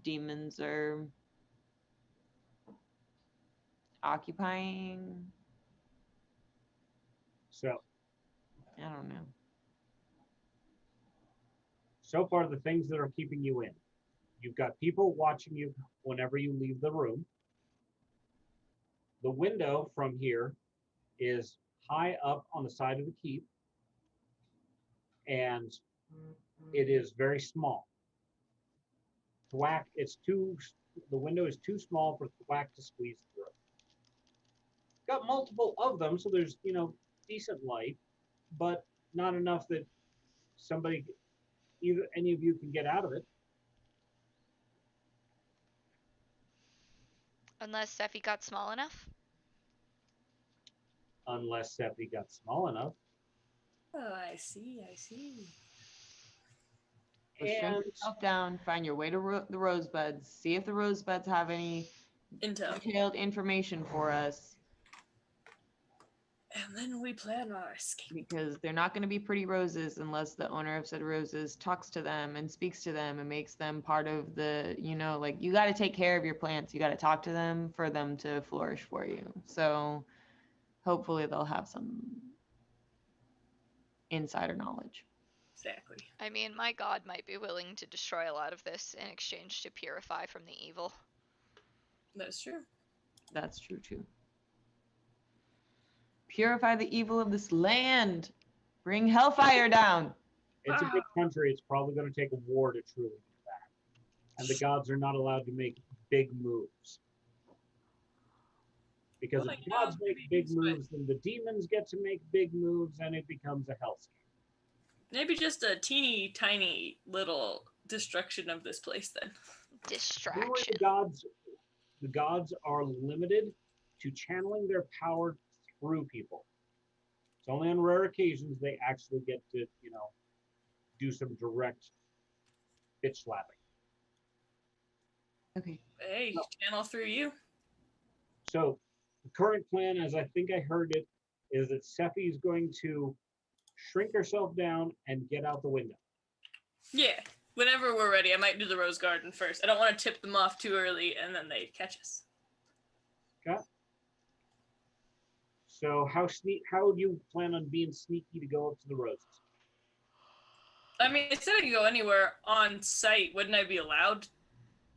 [SPEAKER 5] demons are occupying.
[SPEAKER 1] so
[SPEAKER 5] I don't know.
[SPEAKER 1] so far the things that are keeping you in. You've got people watching you whenever you leave the room. The window from here is high up on the side of the keep, and it is very small. Thwack, the window is too small for Thwack to squeeze through. Got multiple of them, so there's, decent light, but not enough that any of you can get out of it.
[SPEAKER 3] Unless Steffi got small enough.
[SPEAKER 1] Unless Seppi got small enough.
[SPEAKER 4] Oh, I see.
[SPEAKER 5] So shrink yourself down, find your way to the rosebuds, see if the rosebuds have any
[SPEAKER 4] Intel.
[SPEAKER 5] detailed information for us.
[SPEAKER 4] And then we plan our escape.
[SPEAKER 5] Because they're not going to be pretty roses unless the owner of said roses talks to them and speaks to them and makes them part of the, like you got to take care of your plants. You got to talk to them for them to flourish for you. So hopefully they'll have some insider knowledge.
[SPEAKER 4] Exactly.
[SPEAKER 3] I mean, my god might be willing to destroy a lot of this in exchange to purify from the evil.
[SPEAKER 4] That's true.
[SPEAKER 5] That's true too. Purify the evil of this land. Bring hellfire down.
[SPEAKER 1] It's a big country. It's probably going to take a war to truly do that. And the gods are not allowed to make big moves. Because if the gods make big moves, then the demons get to make big moves, and it becomes a hellscape.
[SPEAKER 4] Maybe just a teeny tiny little destruction of this place then.
[SPEAKER 3] Distraction.
[SPEAKER 1] The gods are limited to channeling their power through people. It's only on rare occasions they actually get to, do some direct bitch slapping.
[SPEAKER 5] Okay.
[SPEAKER 4] Hey, channel through you.
[SPEAKER 1] So the current plan, as I think I heard it, is that Sephi is going to shrink herself down and get out the window.
[SPEAKER 4] Yeah. Whenever we're ready, I might do the rose garden first. I don't want to tip them off too early and then they catch us.
[SPEAKER 1] Okay. So how do you plan on being sneaky to go up to the roses?
[SPEAKER 4] I mean, instead of go anywhere on site, wouldn't I be allowed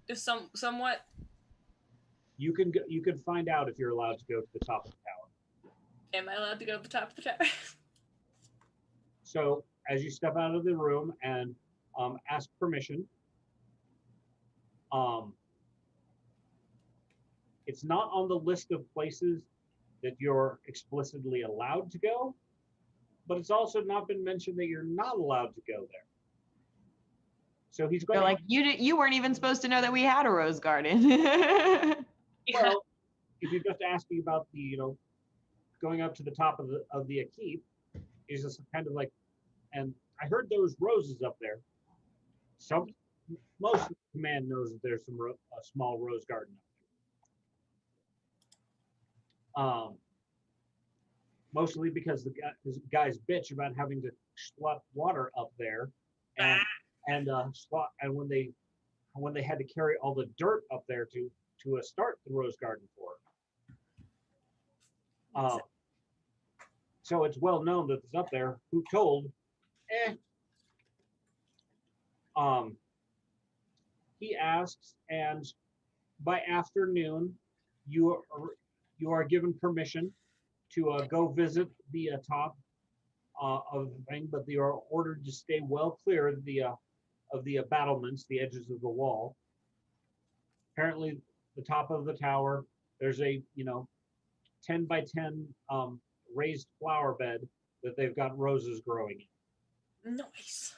[SPEAKER 4] to somewhat?
[SPEAKER 1] You can find out if you're allowed to go to the top of the tower.
[SPEAKER 4] Am I allowed to go to the top of the tower?
[SPEAKER 1] So as you step out of the room and ask permission, it's not on the list of places that you're explicitly allowed to go, but it's also not been mentioned that you're not allowed to go there. So he's going
[SPEAKER 5] You weren't even supposed to know that we had a rose garden.
[SPEAKER 1] Well, if you're just asking about the, going up to the top of the keep, is just kind of like, and I heard there was roses up there. Most of the command knows that there's a small rose garden up there. Mostly because the guys bitch about having to slot water up there, and when they had to carry all the dirt up there to start the rose garden for. So it's well known that it's up there. Who told? He asks, and by afternoon, you are given permission to go visit the top of the thing, but you are ordered to stay well clear of the battlements, the edges of the wall. Apparently, the top of the tower, there's a 10 by 10 raised flower bed that they've got roses growing
[SPEAKER 4] in. Nice.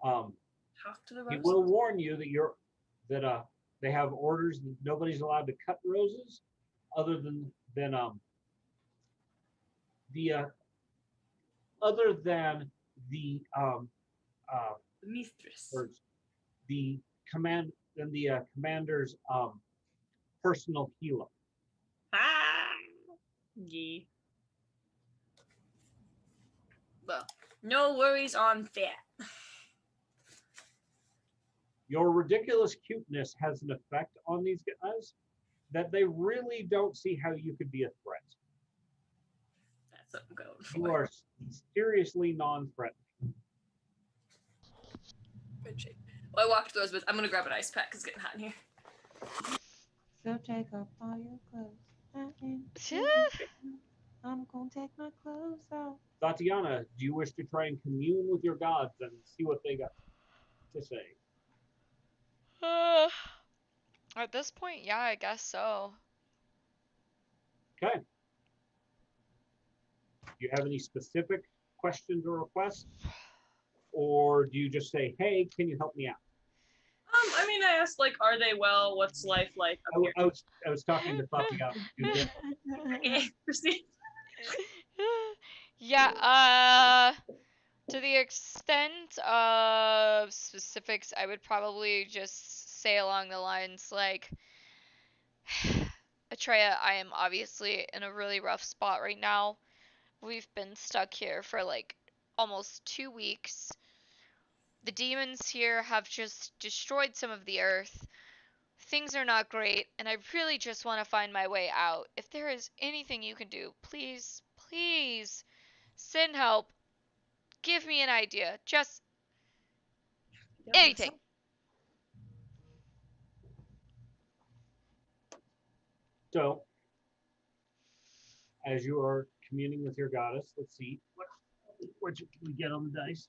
[SPEAKER 4] Talk to the roses.
[SPEAKER 1] He will warn you that they have orders that nobody's allowed to cut roses, other than the
[SPEAKER 4] mistress,
[SPEAKER 1] the commander's personal healer.
[SPEAKER 4] Yeah. Well, no worries on that.
[SPEAKER 1] Your ridiculous cuteness has an effect on these guys that they really don't see how you could be a threat.
[SPEAKER 4] That's what I'm going for.
[SPEAKER 1] You are seriously non-threatening.
[SPEAKER 4] Good shape. Well, I walked those, but I'm gonna grab an ice pack because it's getting hot in here.
[SPEAKER 5] So take off all your clothes. I'm gonna take my clothes off.
[SPEAKER 1] Tatiana, do you wish to try and commune with your gods and see what they got to say?
[SPEAKER 3] At this point, yeah, I guess so.
[SPEAKER 1] Okay. Do you have any specific questions or requests? Or do you just say, hey, can you help me out?
[SPEAKER 4] I mean, I asked, like, are they well? What's life like up here?
[SPEAKER 1] I was talking to Tatiana.
[SPEAKER 4] Okay, proceed.
[SPEAKER 3] Yeah, to the extent of specifics, I would probably just say along the lines like, Atreya, I am obviously in a really rough spot right now. We've been stuck here for like almost 2 weeks. The demons here have just destroyed some of the earth. Things are not great, and I really just want to find my way out. If there is anything you can do, please, please send help. Give me an idea. Just anything.
[SPEAKER 1] So, as you are communing with your goddess, let's see what can we get on the dice.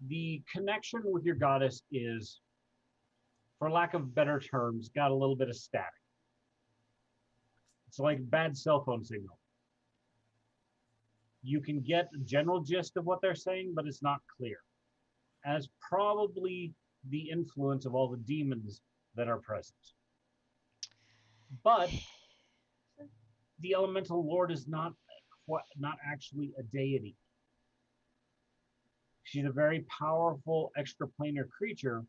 [SPEAKER 1] The connection with your goddess is, for lack of better terms, got a little bit of static. It's like bad cell phone signal. You can get the general gist of what they're saying, but it's not clear. As probably the influence of all the demons that are present. But the elemental lord is not actually a deity. She's a very powerful extraplanar creature,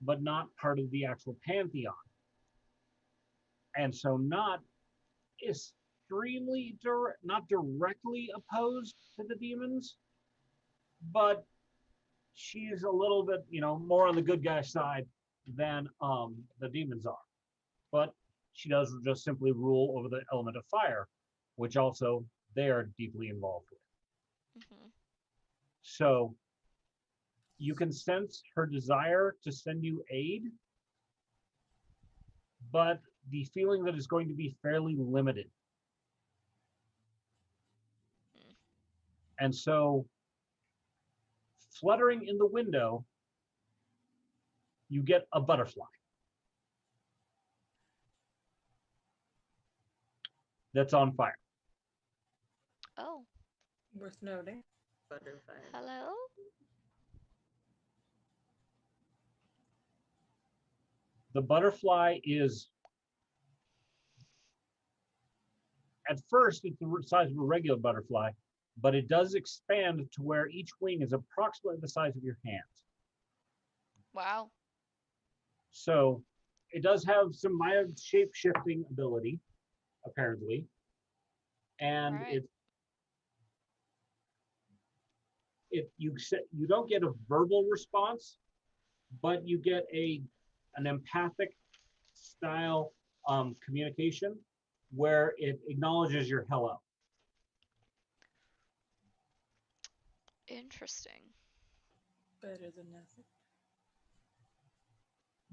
[SPEAKER 1] but not part of the actual pantheon. And so not extremely not directly opposed to the demons, but she's a little bit, more on the good guy side than the demons are. But she does just simply rule over the element of fire, which also they are deeply involved with. Mm-hmm. So you can sense her desire to send you aid, but the feeling that it's going to be fairly limited. And so, fluttering in the window, you get a butterfly that's on fire.
[SPEAKER 3] Oh.
[SPEAKER 4] Worth noting.
[SPEAKER 2] Butterfly.
[SPEAKER 3] Hello?
[SPEAKER 1] The butterfly is, at first, it's the size of a regular butterfly, but it does expand to where each wing is approximately the size of your hand.
[SPEAKER 3] Wow.
[SPEAKER 1] So it does have some mild shape-shifting ability, apparently. And
[SPEAKER 3] Right.
[SPEAKER 1] you don't get a verbal response, but you get an empathic style communication where it acknowledges your hello.
[SPEAKER 3] Interesting.
[SPEAKER 4] Better than nothing.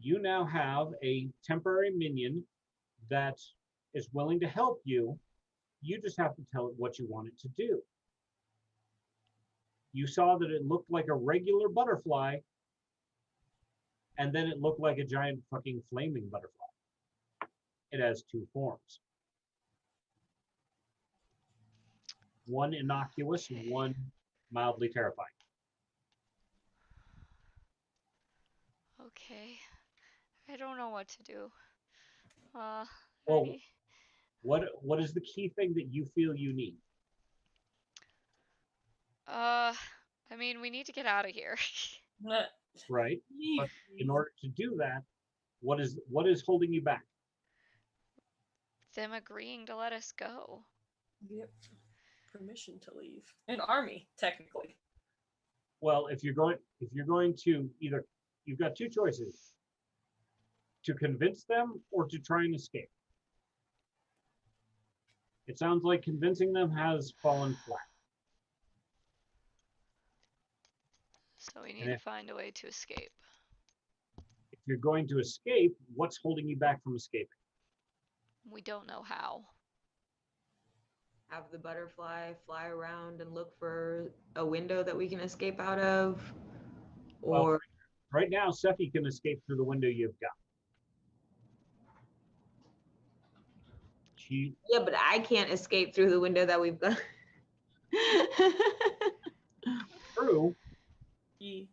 [SPEAKER 1] You now have a temporary minion that is willing to help you. You just have to tell it what you want it to do. You saw that it looked like a regular butterfly, and then it looked like a giant fucking flaming butterfly. It has two forms. One innocuous,
[SPEAKER 3] Okay.
[SPEAKER 1] one mildly terrifying.
[SPEAKER 3] Okay. I don't know what to do. I
[SPEAKER 1] Well,
[SPEAKER 3] need-
[SPEAKER 1] what is the key thing that you feel you need?
[SPEAKER 3] I mean, we need to get out of here.
[SPEAKER 1] Right?
[SPEAKER 4] Leave,
[SPEAKER 1] But in
[SPEAKER 4] please.
[SPEAKER 1] order to do that, what is holding you back?
[SPEAKER 3] Them agreeing to let us go.
[SPEAKER 4] Yep. Permission to leave. An army, technically.
[SPEAKER 1] Well, if you're going to either, you've got two choices: to convince them or to try and escape. It sounds like convincing them has fallen flat.
[SPEAKER 3] So we need
[SPEAKER 1] And
[SPEAKER 3] to find a way to escape.
[SPEAKER 1] if you're going to escape, what's holding you back from escaping?
[SPEAKER 3] We don't know how.
[SPEAKER 5] Have the butterfly fly around and look for a window that we can escape out of,
[SPEAKER 1] Well,
[SPEAKER 5] or
[SPEAKER 1] right now, Sephi can escape through the window you've got. She,
[SPEAKER 5] yeah, but I can't escape through the window that we've got.
[SPEAKER 1] true,
[SPEAKER 4] Key.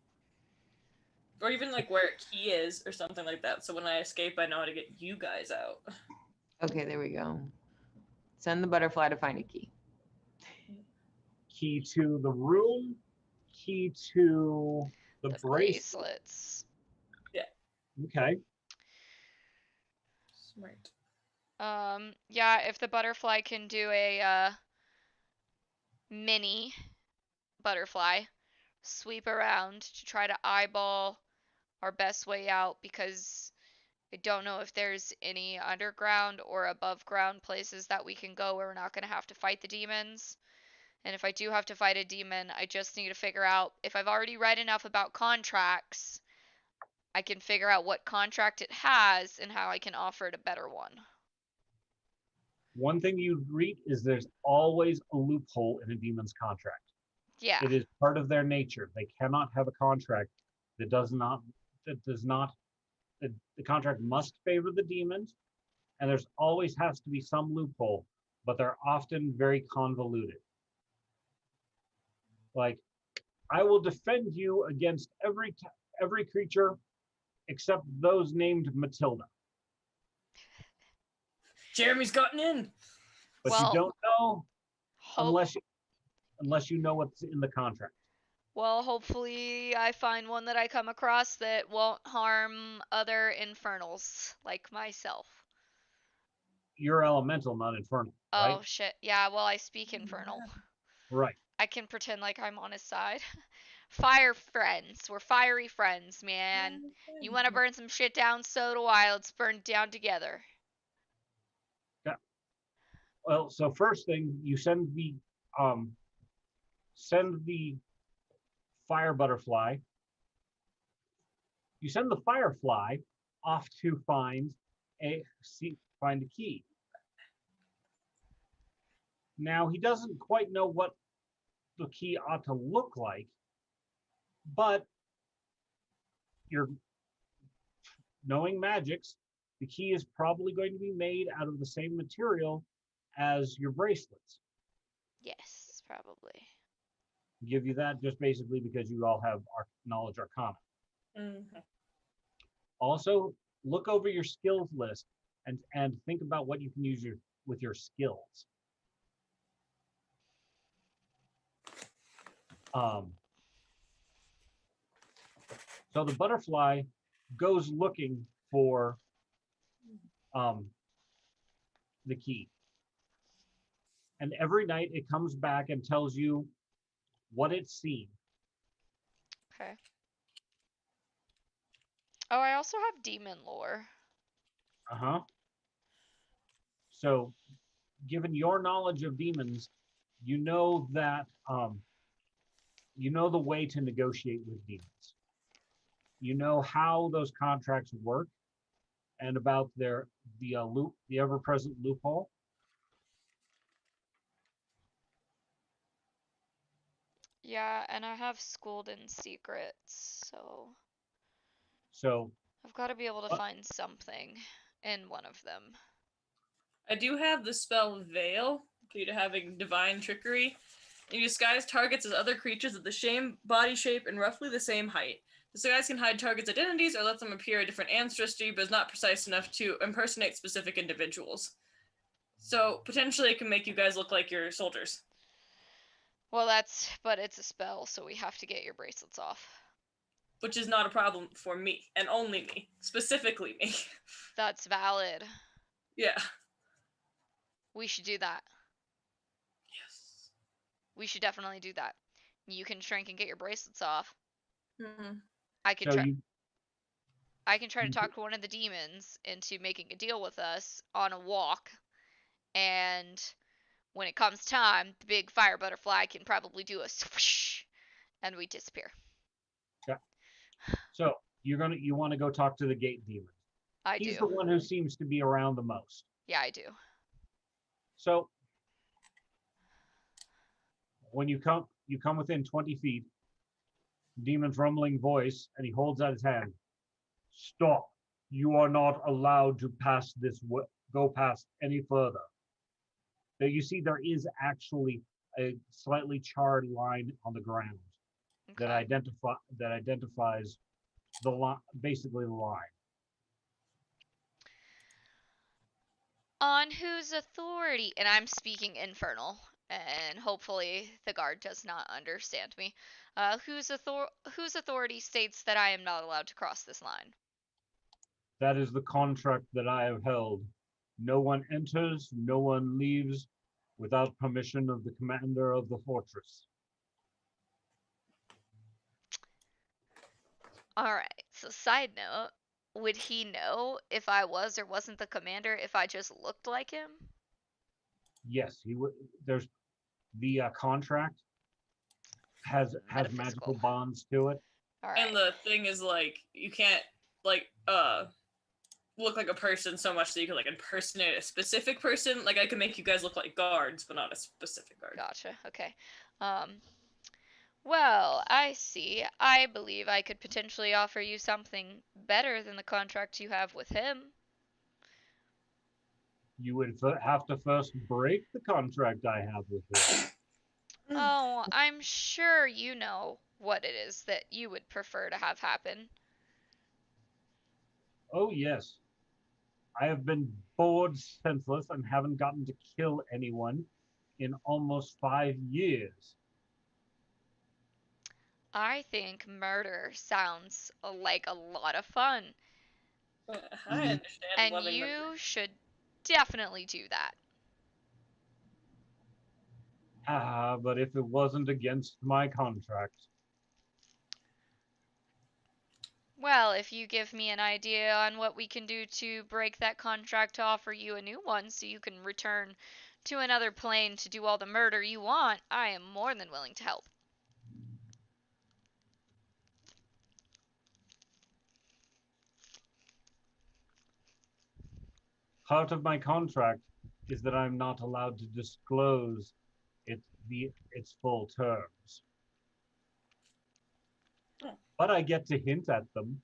[SPEAKER 4] Or even like where a key is or something like that. So when I escape, I know how to get you guys out.
[SPEAKER 5] Okay, there we go. Send the butterfly to find a key.
[SPEAKER 1] key to the room, key to the
[SPEAKER 3] The
[SPEAKER 1] bracelet.
[SPEAKER 3] bracelets.
[SPEAKER 1] Okay.
[SPEAKER 4] Smart.
[SPEAKER 3] Yeah, if the butterfly can do a mini butterfly sweep around to try to eyeball our best way out, because I don't know if there's any underground or above ground places that we can go where we're not going to have to fight the demons. And if I do have to fight a demon, I just need to figure out if I've already read enough about contracts, I can figure out what contract it has and how I can offer it a better one.
[SPEAKER 1] One thing you read is there's always a loophole in a demon's contract.
[SPEAKER 3] Yeah.
[SPEAKER 1] It is part of their nature. They cannot have a contract that does not, the contract must favor the demons, and there's always has to be some loophole, but they're often very convoluted. Like, I will defend you against every creature except those named Matilda.
[SPEAKER 4] Jeremy's gotten in.
[SPEAKER 1] But
[SPEAKER 3] Well,
[SPEAKER 1] you don't know
[SPEAKER 3] hope
[SPEAKER 1] unless you know what's in the contract.
[SPEAKER 3] well, hopefully I find one that I come across that won't harm other infernals like myself.
[SPEAKER 1] You're elemental, not infernal, right?
[SPEAKER 3] Oh shit. Yeah, well, I speak infernal.
[SPEAKER 1] Right.
[SPEAKER 3] I can pretend like I'm on his side. Fire friends. We're fiery friends, man. You want to burn some shit down? So do I. Let's burn it down together.
[SPEAKER 1] Well, so first thing, you send the fire butterfly. You send the firefly off to find a key. Now he doesn't quite know what the key ought to look like, but you're knowing magics, the key is probably going to be made out of the same material as your bracelets.
[SPEAKER 3] Yes, probably.
[SPEAKER 1] Give you that just basically because you all have knowledge arcana.
[SPEAKER 4] Mm-hmm.
[SPEAKER 1] Also, look over your skills list and think about what you can use with your skills. So the butterfly goes looking for the key. And every night it comes back and tells you what it's seen.
[SPEAKER 3] Okay. Oh, I also have demon lore.
[SPEAKER 1] Uh-huh. So, given your knowledge of demons, you know that you know the way to negotiate with demons. You know how those contracts work and about the ever-present loophole.
[SPEAKER 3] Yeah, and I have schooled in secrets, so
[SPEAKER 1] So,
[SPEAKER 3] I've got to be able to
[SPEAKER 1] What?
[SPEAKER 3] find something in one of them.
[SPEAKER 4] I do have the spell Veil due to having divine trickery. You disguise targets as other creatures of the same body shape and roughly the same height. The disguise can hide targets' identities or let them appear a different ancestry, but is not precise enough to impersonate specific individuals. So potentially it can make you guys look like you're soldiers.
[SPEAKER 3] Well, but it's a spell, so we have to get your bracelets off.
[SPEAKER 4] Which is not a problem for me, and only me. Specifically me.
[SPEAKER 3] That's valid.
[SPEAKER 4] Yeah.
[SPEAKER 3] We should do that.
[SPEAKER 4] Yes.
[SPEAKER 3] We should definitely do that. You can shrink and get your bracelets off.
[SPEAKER 4] Mm-hmm.
[SPEAKER 3] I can
[SPEAKER 1] so
[SPEAKER 3] try.
[SPEAKER 1] you
[SPEAKER 3] I can try to
[SPEAKER 1] you
[SPEAKER 3] talk to one of the demons into making a deal with us on a walk, and when it comes time, the big fire butterfly can probably do a swoosh, and we disappear.
[SPEAKER 1] so you want to go talk to the gate demon.
[SPEAKER 3] I
[SPEAKER 1] He's
[SPEAKER 3] do.
[SPEAKER 1] the one who seems to be around the most.
[SPEAKER 3] Yeah, I do.
[SPEAKER 1] So when you come within 20 feet, demon's rumbling voice, and he holds out his hand. Stop. You are not allowed to go past any further. Now you see there is actually a slightly charred line on the ground that
[SPEAKER 3] Okay.
[SPEAKER 1] identifies basically the line.
[SPEAKER 3] On whose authority? And I'm speaking infernal, and hopefully the guard does not understand me. Whose authority states that I am not allowed to cross this line?
[SPEAKER 1] That is the contract that I have held. No one enters, no one leaves without permission of the commander of the fortress.
[SPEAKER 3] All right. So, side note, would he know if I was or wasn't the commander if I just looked like him?
[SPEAKER 1] Yes, he would. There's the contract has magical
[SPEAKER 3] Metaphysical.
[SPEAKER 1] bonds to it.
[SPEAKER 3] All right.
[SPEAKER 4] And the thing is, like, you can't, like, look like a person so much that you can, like, impersonate a specific person. Like, I can make you guys look like guards, but not a specific guard.
[SPEAKER 3] Gotcha. Okay. Well, I see. I believe I could potentially offer you something better than the contract you have with him.
[SPEAKER 1] You would have to first break the contract I have with him.
[SPEAKER 3] Oh, I'm sure you know what it is that you would prefer to have happen.
[SPEAKER 1] Oh, yes. I have been bored senseless and haven't gotten to kill anyone in almost 5 years.
[SPEAKER 3] I think murder sounds like a lot of fun,
[SPEAKER 4] I understand
[SPEAKER 3] and
[SPEAKER 4] loving
[SPEAKER 3] you
[SPEAKER 4] murder.
[SPEAKER 3] should definitely do that.
[SPEAKER 1] Ah, but if it wasn't against my contract,
[SPEAKER 3] Well, if you give me an idea on what we can do to break that contract to offer you a new one so you can return to another plane to do all the murder you want, I am more than willing to help.
[SPEAKER 1] part of my contract is that I'm not allowed to disclose its full terms.
[SPEAKER 4] Oh.
[SPEAKER 1] But I get to hint at them.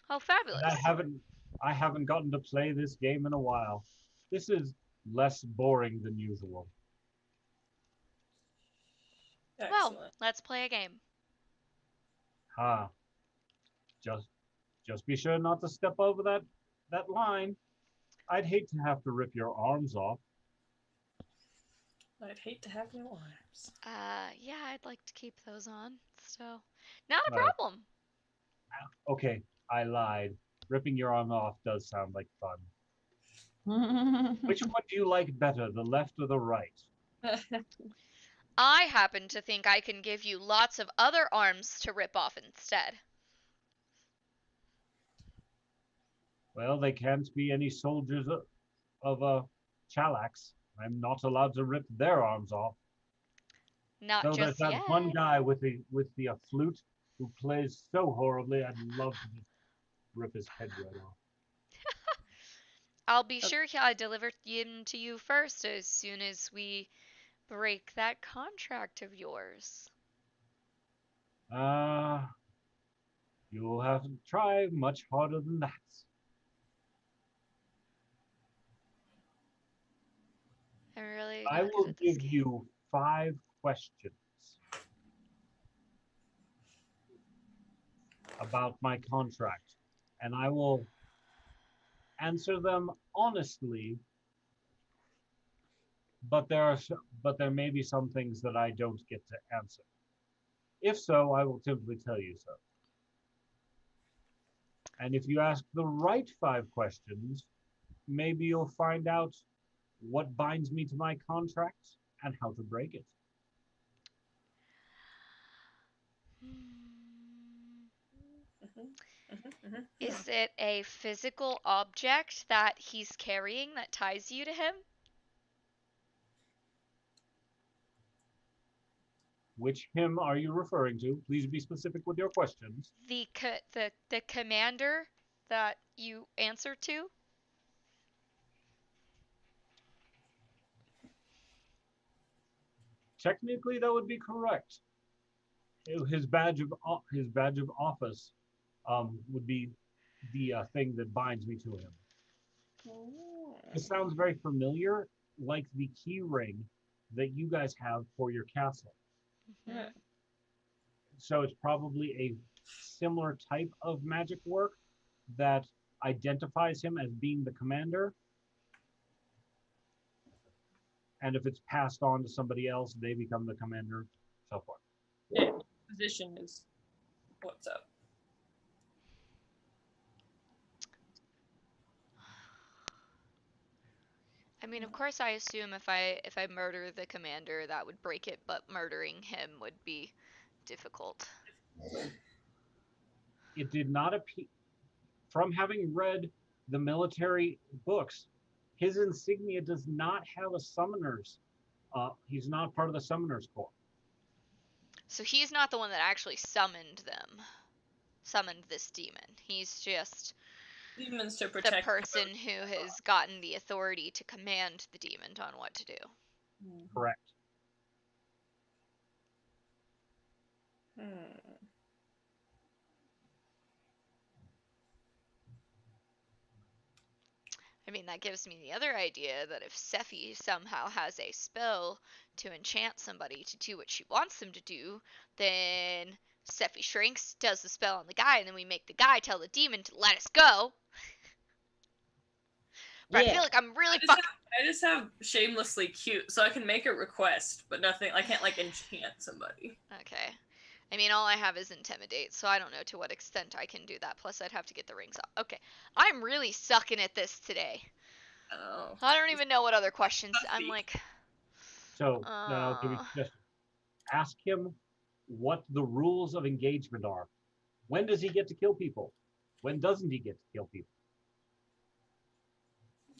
[SPEAKER 3] Oh,
[SPEAKER 1] And
[SPEAKER 3] fabulous.
[SPEAKER 1] I haven't gotten to play this game in a while. This is less boring than usual.
[SPEAKER 3] Well,
[SPEAKER 4] Excellent.
[SPEAKER 3] let's play a game.
[SPEAKER 1] Ah, just be sure not to step over that that line, I'd hate to have to rip your arms off.
[SPEAKER 4] I'd hate to have no arms.
[SPEAKER 3] Yeah, I'd like to keep those on. So, not a
[SPEAKER 1] Well,
[SPEAKER 3] problem.
[SPEAKER 1] okay, I lied. Ripping your arm off does sound like fun. Which one do you like better, the left or the right?
[SPEAKER 3] I happen to think I can give you lots of other arms to rip off instead.
[SPEAKER 1] Well, they can't be any soldiers of Chalax. I'm not allowed to rip their arms off.
[SPEAKER 3] Not
[SPEAKER 1] So there's
[SPEAKER 3] just
[SPEAKER 1] that
[SPEAKER 3] yet.
[SPEAKER 1] one guy with the flute who plays so horribly. I'd love to just rip his head right off.
[SPEAKER 3] I'll be sure I deliver him to you first as soon as we break that contract of yours.
[SPEAKER 1] You'll have to try much harder than that.
[SPEAKER 3] I'm really
[SPEAKER 1] I
[SPEAKER 3] not
[SPEAKER 1] will
[SPEAKER 3] good at this
[SPEAKER 1] give
[SPEAKER 3] game.
[SPEAKER 1] you 5 questions about my contract, and I will answer them honestly, but there may be some things that I don't get to answer. If so, I will simply tell you so. And if you ask the right 5 questions, maybe you'll find out what binds me to my contract and how to break it.
[SPEAKER 3] Is it a physical object that he's carrying that ties you to him?
[SPEAKER 1] Which him are you referring to? Please be specific with your questions.
[SPEAKER 3] The commander that you answer to?
[SPEAKER 1] Technically, that would be correct. His badge of office would be the thing that binds me to him. It sounds very familiar, like the key ring that you guys have for your castle.
[SPEAKER 3] Mhm.
[SPEAKER 1] So it's probably a similar type of magic work that identifies him as being the commander. And if it's passed on to somebody else, they become the commander, so forth.
[SPEAKER 4] Yeah, position is what's up.
[SPEAKER 3] I mean, of course, I assume if I murder the commander, that would break it, but murdering him would be difficult.
[SPEAKER 1] It did not appear, from having read the military books, his insignia does not have a summoner's. He's not part of the summoner's corps.
[SPEAKER 3] So he's not the one that actually summoned this demon. He's just
[SPEAKER 4] Demons to
[SPEAKER 3] the
[SPEAKER 4] protect
[SPEAKER 3] person who has gotten the authority to command the demon on what to do.
[SPEAKER 1] Correct.
[SPEAKER 3] I mean, that gives me the other idea that if Sephi somehow has a spell to enchant somebody to do what she wants them to do, then Sephi shrinks, does the spell on the guy, and then we make the guy tell the demon to let us go. But I feel like I'm really
[SPEAKER 4] I just have shamelessly cute, so I can make a request, but nothing. I can't like enchant somebody.
[SPEAKER 3] Okay. I mean, all I have is intimidate, so I don't know to what extent I can do that. Plus, I'd have to get the rings off. Okay. I'm really sucking at this today.
[SPEAKER 4] Oh.
[SPEAKER 3] I don't even know what other questions. I'm like.
[SPEAKER 1] So then I'll give you a suggestion. Ask him what the rules of engagement are. When does he get to kill people? When doesn't he get to kill people?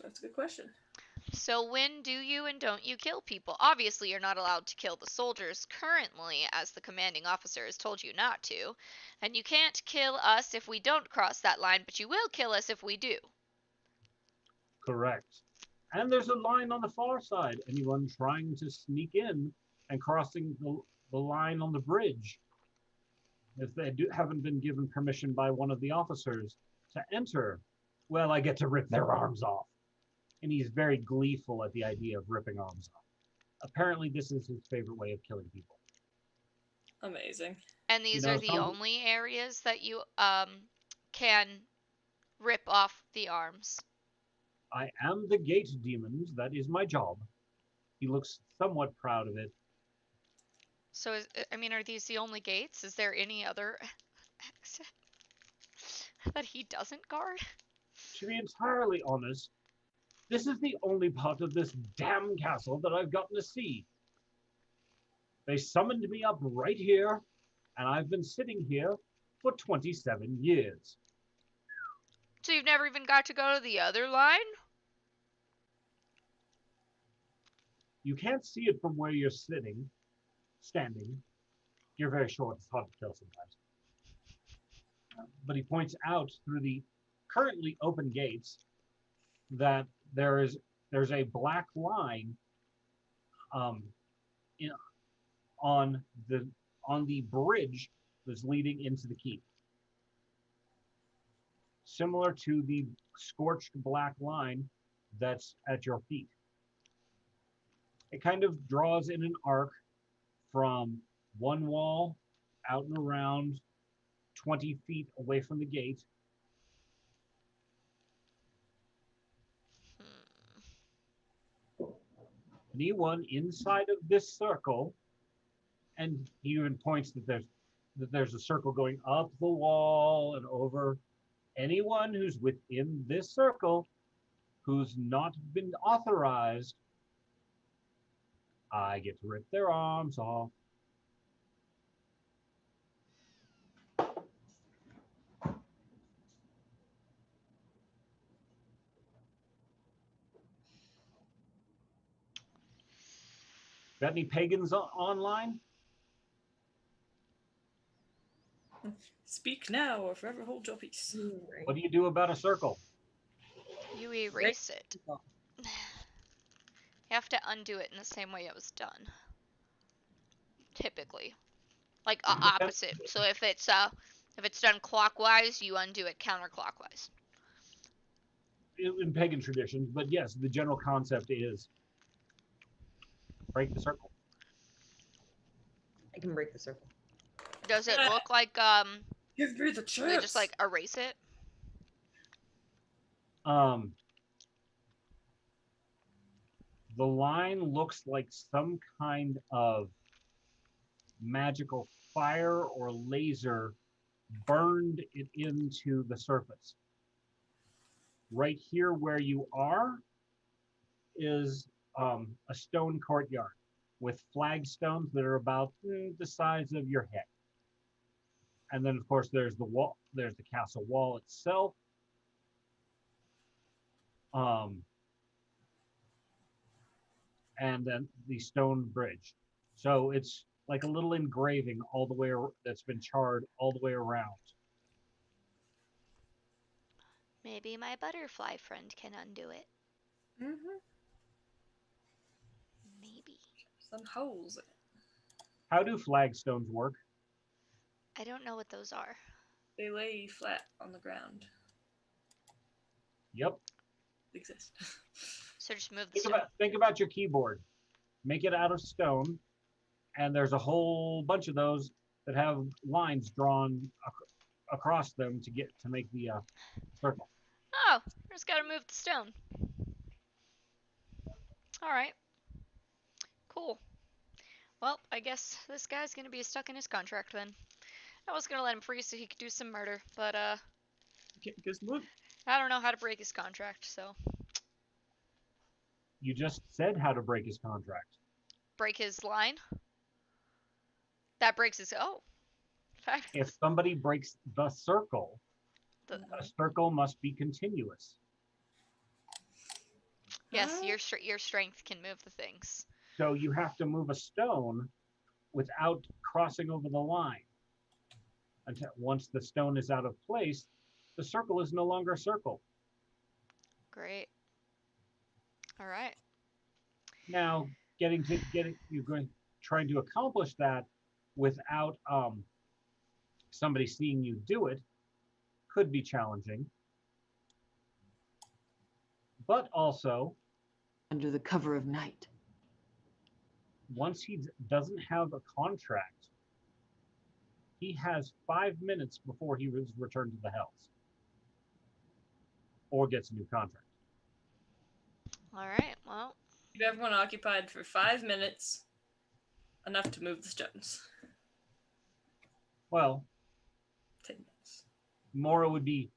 [SPEAKER 4] That's a good question.
[SPEAKER 3] So when do you and don't you kill people? Obviously, you're not allowed to kill the soldiers currently, as the commanding officer has told you not to. And you can't kill us if we don't cross that line, but you will kill us if we do.
[SPEAKER 1] Correct. And there's a line on the far side. Anyone trying to sneak in and crossing the line on the bridge, if they haven't been given permission by one of the officers to enter, well, I get to rip their arms off. And he's very gleeful at the idea of ripping arms off. Apparently, this is his favorite way of killing people.
[SPEAKER 4] Amazing.
[SPEAKER 3] And these are the only areas that you can rip off the arms.
[SPEAKER 1] I am the gate demons. That is my job. He looks somewhat proud of it.
[SPEAKER 3] So, are these the only gates? Is there any other exit that he doesn't guard?
[SPEAKER 1] To be entirely honest, this is the only part of this damn castle that I've gotten to see. They summoned me up right here, and I've been sitting here for 27 years.
[SPEAKER 3] So you've never even got to go to the other line?
[SPEAKER 1] You can't see it from where you're standing. You're very short, it's hard to tell sometimes. But he points out through the currently open gates that there's a black line on the bridge that's leading into the keep, similar to the scorched black line that's at your feet. It kind of draws in an arc from one wall out and around 20 feet away from the gate. Anyone inside of this circle, and he even points that there's a circle going up the wall and over. Anyone who's within this circle who's not been authorized, I get to rip their arms off. Got any pagans online?
[SPEAKER 4] Speak now or forever hold your peace.
[SPEAKER 1] What do you do about a circle?
[SPEAKER 3] You erase it. You have to undo it in the same way it was done. Typically. Like opposite. So if it's done clockwise, you undo it counterclockwise.
[SPEAKER 1] In pagan traditions, but yes, the general concept is break the circle.
[SPEAKER 5] I can break the circle.
[SPEAKER 3] Does it look like
[SPEAKER 4] Give me the
[SPEAKER 3] they
[SPEAKER 4] chance.
[SPEAKER 3] just like erase it?
[SPEAKER 1] The line looks like some kind of magical fire or laser burned it into the surface. Right here where you are is a stone courtyard with flagstones that are about the size of your head. And then, of course, there's the wall. There's the castle wall itself. And then the stone bridge. So it's like a little engraving all the way that's been charred all the way around.
[SPEAKER 3] Maybe my butterfly friend can undo it.
[SPEAKER 4] Mm-hmm.
[SPEAKER 3] Maybe.
[SPEAKER 4] Some holes in it.
[SPEAKER 1] How do flagstones work?
[SPEAKER 3] I don't know what those are.
[SPEAKER 4] They lay flat on the ground.
[SPEAKER 1] Yep.
[SPEAKER 4] Exist.
[SPEAKER 3] So just move the stone.
[SPEAKER 1] Think about your keyboard. Make it out of stone, and there's a whole bunch of those that have lines drawn across them to make the circle.
[SPEAKER 3] Oh, just gotta move the stone. Alright. Cool. Well, I guess this guy's gonna be stuck in his contract then. I was gonna let him free so he could do some murder, but
[SPEAKER 1] Just move.
[SPEAKER 3] I don't know how to break his contract, so
[SPEAKER 1] You just said how to break his contract.
[SPEAKER 3] break his line. That breaks his
[SPEAKER 1] If somebody breaks the circle,
[SPEAKER 3] the,
[SPEAKER 1] a circle must be continuous.
[SPEAKER 3] yes, your strength can move the things.
[SPEAKER 1] So you have to move a stone without crossing over the line. Until once the stone is out of place, the circle is no longer a circle.
[SPEAKER 3] Great. All right.
[SPEAKER 1] Now, trying to accomplish that without somebody seeing you do it could be challenging. But also,
[SPEAKER 5] Under the cover of night.
[SPEAKER 1] once he doesn't have a contract, he has 5 minutes before he was returned to the Hells. or gets a new contract.
[SPEAKER 3] All right. Well,
[SPEAKER 4] Keep everyone occupied for 5 minutes, enough to move the stones.
[SPEAKER 1] Well,
[SPEAKER 4] 10 minutes.
[SPEAKER 1] more it would be,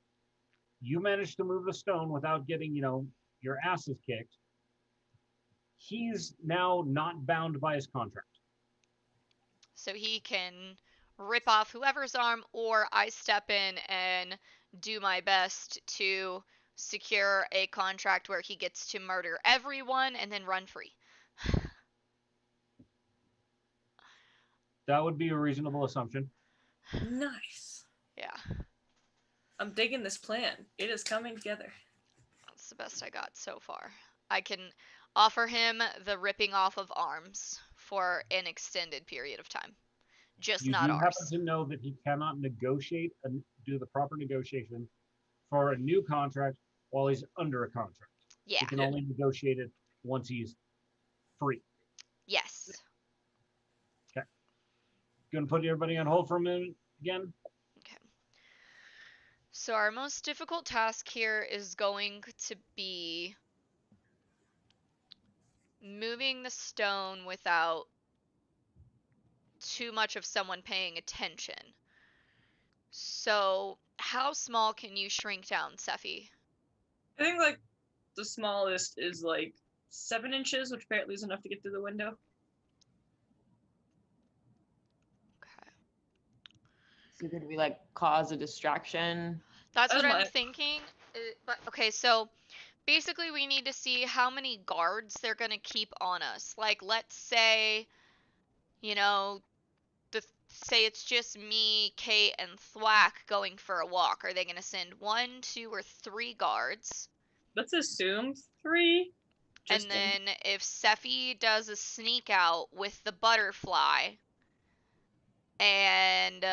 [SPEAKER 1] you managed to move the stone without getting, your asses kicked. He's now not bound by his contract.
[SPEAKER 3] so he can rip off whoever's arm, or I step in and do my best to secure a contract where he gets to murder everyone and then run free.
[SPEAKER 1] That would be a reasonable assumption.
[SPEAKER 4] Nice.
[SPEAKER 3] Yeah,
[SPEAKER 4] I'm digging this plan. It is coming together.
[SPEAKER 3] that's the best I got so far. I can offer him the ripping off of arms for an extended period of time. Just
[SPEAKER 1] You
[SPEAKER 3] not
[SPEAKER 1] do
[SPEAKER 3] ours.
[SPEAKER 1] happen to know that he cannot negotiate and do the proper negotiation for a new contract while he's under a contract.
[SPEAKER 3] Yeah.
[SPEAKER 1] He can only negotiate it once he's free.
[SPEAKER 3] Yes.
[SPEAKER 1] Gonna put everybody on hold for a minute again.
[SPEAKER 3] Okay. So our most difficult task here is going to be moving the stone without too much of someone paying attention. So, how small can you shrink down, Sephi?
[SPEAKER 4] I think like the smallest is like 7 inches, which apparently is enough to get through the window.
[SPEAKER 3] Okay.
[SPEAKER 5] So could we like cause a distraction?
[SPEAKER 3] That's what
[SPEAKER 4] That's
[SPEAKER 3] I'm
[SPEAKER 4] my-
[SPEAKER 3] thinking. But okay, so basically we need to see how many guards they're going to keep on us. Like, let's say, you know, say it's just me, Kate, and Thwack going for a walk. Are they going to send 1, 2, or 3 guards?
[SPEAKER 4] Let's assume 3.
[SPEAKER 3] And then if Sephi does a sneak out with the butterfly, and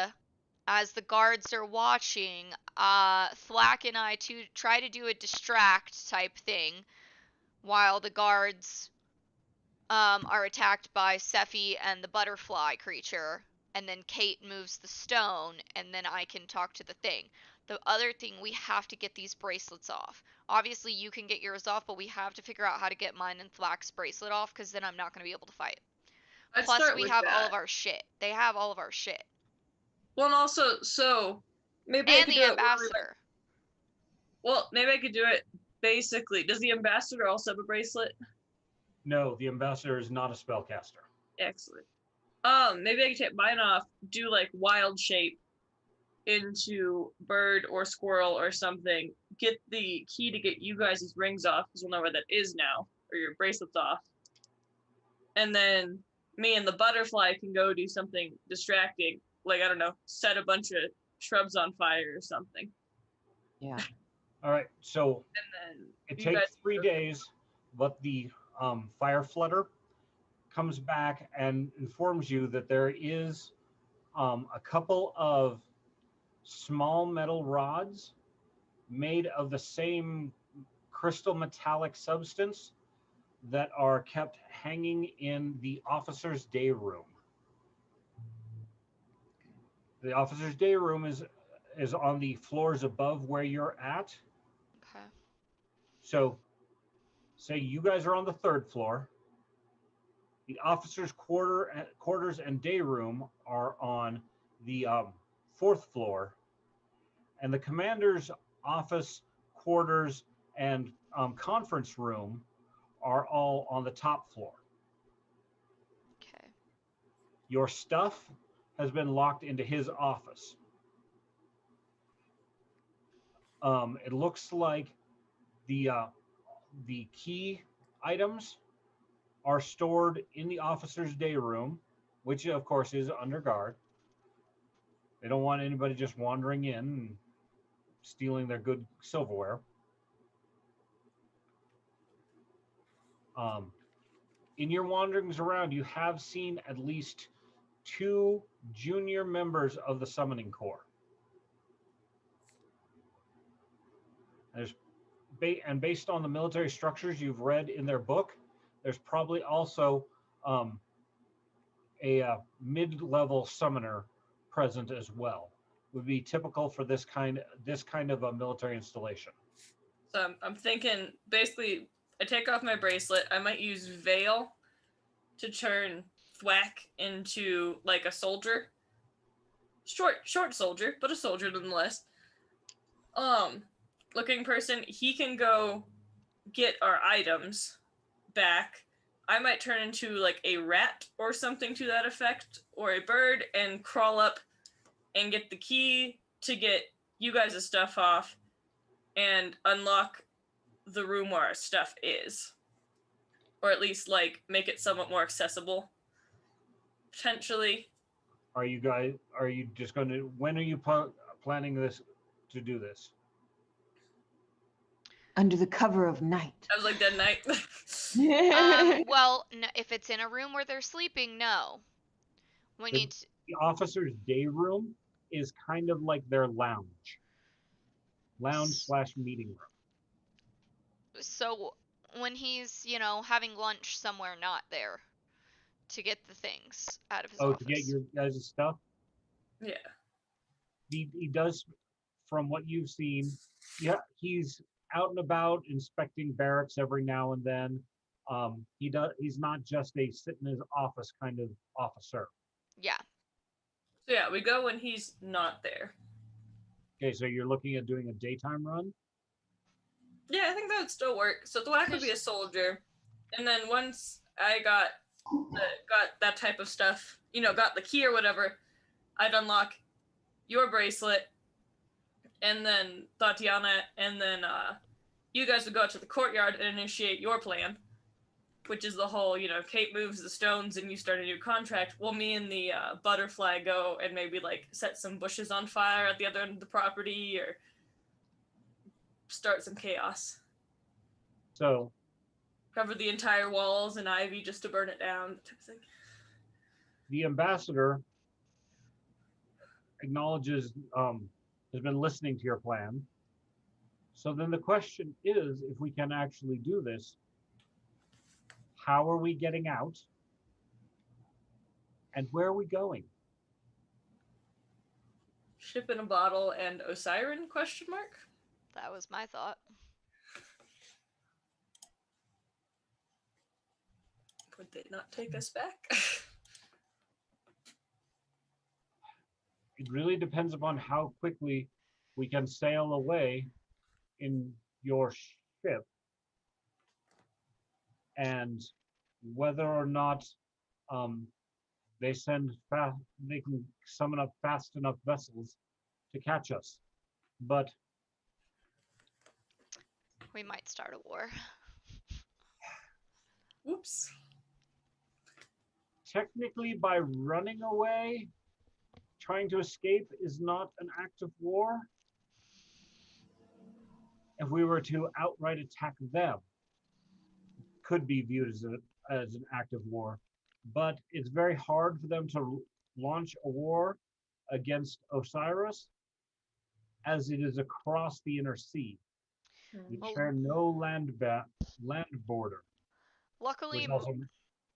[SPEAKER 3] as the guards are watching, Thwack and I try to do a distract type thing while the guards are attacked by Sephi and the butterfly creature, and then Kate moves the stone, and then I can talk to the thing. The other thing, we have to get these bracelets off. Obviously, you can get yours off, but we have to figure out how to get mine and Thwack's bracelet off, because then I'm not going to be able to fight.
[SPEAKER 4] I'd
[SPEAKER 3] Plus,
[SPEAKER 4] start
[SPEAKER 3] we
[SPEAKER 4] with
[SPEAKER 3] have all
[SPEAKER 4] that.
[SPEAKER 3] of our shit. They have all of our shit.
[SPEAKER 4] Well, and also, so maybe I
[SPEAKER 3] And
[SPEAKER 4] could
[SPEAKER 3] the
[SPEAKER 4] do it. Where
[SPEAKER 3] ambassador.
[SPEAKER 4] well, maybe I could do it. Basically, does the ambassador also have a bracelet?
[SPEAKER 1] No, the ambassador is not a spellcaster.
[SPEAKER 4] Excellent. Maybe I could take mine off, do like wild shape into bird or squirrel or something. Get the key to get you guys' rings off, because we'll know where that is now, or your bracelets off. And then me and the butterfly can go do something distracting, like I don't know, set a bunch of shrubs on fire or something.
[SPEAKER 5] Yeah.
[SPEAKER 1] All right, so
[SPEAKER 4] And then
[SPEAKER 1] it
[SPEAKER 4] you
[SPEAKER 1] takes
[SPEAKER 4] guys
[SPEAKER 1] 3 days, but the fire flutter comes back and informs you that there is a couple of small metal rods made of the same crystal metallic substance that are kept hanging in the officer's day room. The officer's day room is on the floors above where you're at.
[SPEAKER 3] Okay.
[SPEAKER 1] So say you guys are on the 3rd floor. The officer's quarters and day room are on the 4th floor, and the commander's office, quarters, and conference room are all on the top floor.
[SPEAKER 3] Okay.
[SPEAKER 1] Your stuff has been locked into his office. It looks like the key items are stored in the officer's day room, which of course is under guard. They don't want anybody just wandering in and stealing their good silverware. In your wanderings around, you have seen at least 2 junior members of the summoning corps. And based on the military structures you've read in their book, there's probably also a mid-level summoner present as well. Would be typical for this kind of a military installation.
[SPEAKER 4] So I'm thinking, basically, I take off my bracelet. I might use Veil to turn Thwack into, like, a soldier. Short soldier, but a soldier nonetheless. Looking person, he can go get our items back. I might turn into, like, a rat or something to that effect, or a bird, and crawl up and get the key to get you guys' stuff off and unlock the room where our stuff is. Or at least, like, make it somewhat more accessible. Potentially.
[SPEAKER 1] Are you just going to, when are you planning to do this?
[SPEAKER 5] Under the cover of night.
[SPEAKER 4] I was like, dead night.
[SPEAKER 3] Well, if it's in a room where they're sleeping, no. We need to,
[SPEAKER 1] The officer's day room is kind of like their lounge / meeting room.
[SPEAKER 3] so when he's, having lunch somewhere not there to get the things out of his office.
[SPEAKER 1] To get your guys' stuff?
[SPEAKER 4] Yeah.
[SPEAKER 1] He does, from what you've seen, yeah, he's out and about inspecting barracks every now and then. He's not just a sit in his office kind of officer.
[SPEAKER 3] Yeah.
[SPEAKER 4] So yeah, we go when he's not there.
[SPEAKER 1] Okay, so you're looking at doing a daytime run?
[SPEAKER 4] Yeah, I think that would still work. So Thwack would be a soldier, and then once I got that type of stuff, got the key or whatever, I'd unlock your bracelet, and then Tatiana, and then you guys would go out to the courtyard and initiate your plan, which is the whole, Kate moves the stones and you start a new contract. Well, me and the butterfly go and maybe, like, set some bushes on fire at the other end of the property or start some chaos.
[SPEAKER 1] So
[SPEAKER 4] Cover the entire walls in ivy just to burn it down, type of thing.
[SPEAKER 1] the ambassador acknowledges, has been listening to your plan. So then the question is, if we can actually do this, how are we getting out? And where are we going?
[SPEAKER 4] Ship in a bottle and Osiren, ?
[SPEAKER 3] That was my thought.
[SPEAKER 4] Would they not take us back?
[SPEAKER 1] It really depends upon how quickly we can sail away in your ship and whether or not they can summon up fast enough vessels to catch us. But
[SPEAKER 3] We might start a war.
[SPEAKER 4] Whoops.
[SPEAKER 1] technically, by running away, trying to escape is not an act of war. If we were to outright attack them, it could be viewed as an act of war. But it's very hard for them to launch a war against Osiris, as it is across the inner sea. We
[SPEAKER 3] Well,
[SPEAKER 1] share no land border.
[SPEAKER 3] luckily,
[SPEAKER 1] Which also,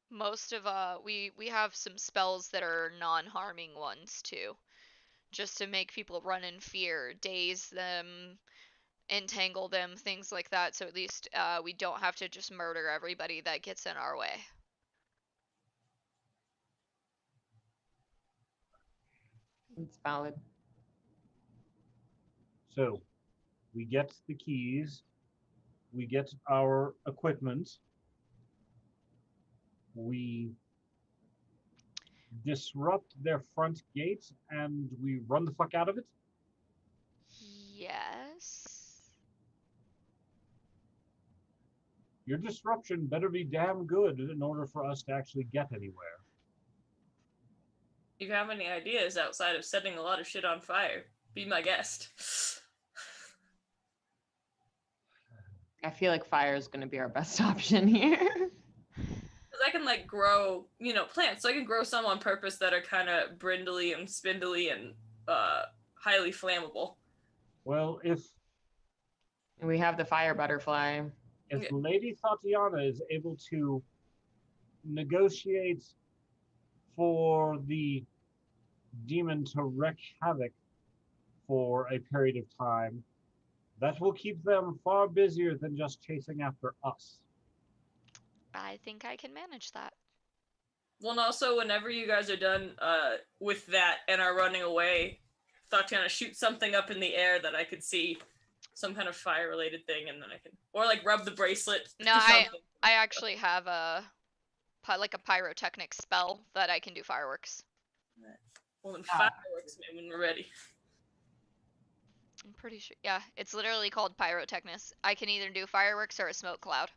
[SPEAKER 3] most of we have some spells that are non-harming ones too, just to make people run in fear, daze them, entangle them, things like that. So at least we don't have to just murder everybody that gets in our way.
[SPEAKER 5] It's valid.
[SPEAKER 1] so we get the keys, we get our equipment, we disrupt their front gate, and we run the fuck out of it.
[SPEAKER 3] Yes.
[SPEAKER 1] Your disruption better be damn good in order for us to actually get anywhere.
[SPEAKER 4] If you have any ideas outside of setting a lot of shit on fire, be my guest.
[SPEAKER 5] I feel like fire is going to be our best option here.
[SPEAKER 4] Because I can, like, grow, plants. So I can grow some on purpose that are kind of brindly and spindly and highly flammable.
[SPEAKER 1] Well, if
[SPEAKER 5] We have the fire butterfly.
[SPEAKER 1] if
[SPEAKER 4] Yeah.
[SPEAKER 1] Lady Tatiana is able to negotiate for the demon to wreak havoc for a period of time, That will keep them far busier than just chasing after us.
[SPEAKER 3] I think I can manage that.
[SPEAKER 4] Well, and also, whenever you guys are done with that and are running away, I thought to kind of shoot something up in the air that I could see, some kind of fire-related thing, and then I can, or like rub the bracelet
[SPEAKER 3] No,
[SPEAKER 4] to something.
[SPEAKER 3] I actually have a pyrotechnic spell that I can do fireworks.
[SPEAKER 4] Well, then fireworks, man, when we're ready.
[SPEAKER 3] I'm pretty sure. Yeah, it's literally called pyrotechnics. I can either do fireworks or a smoke cloud.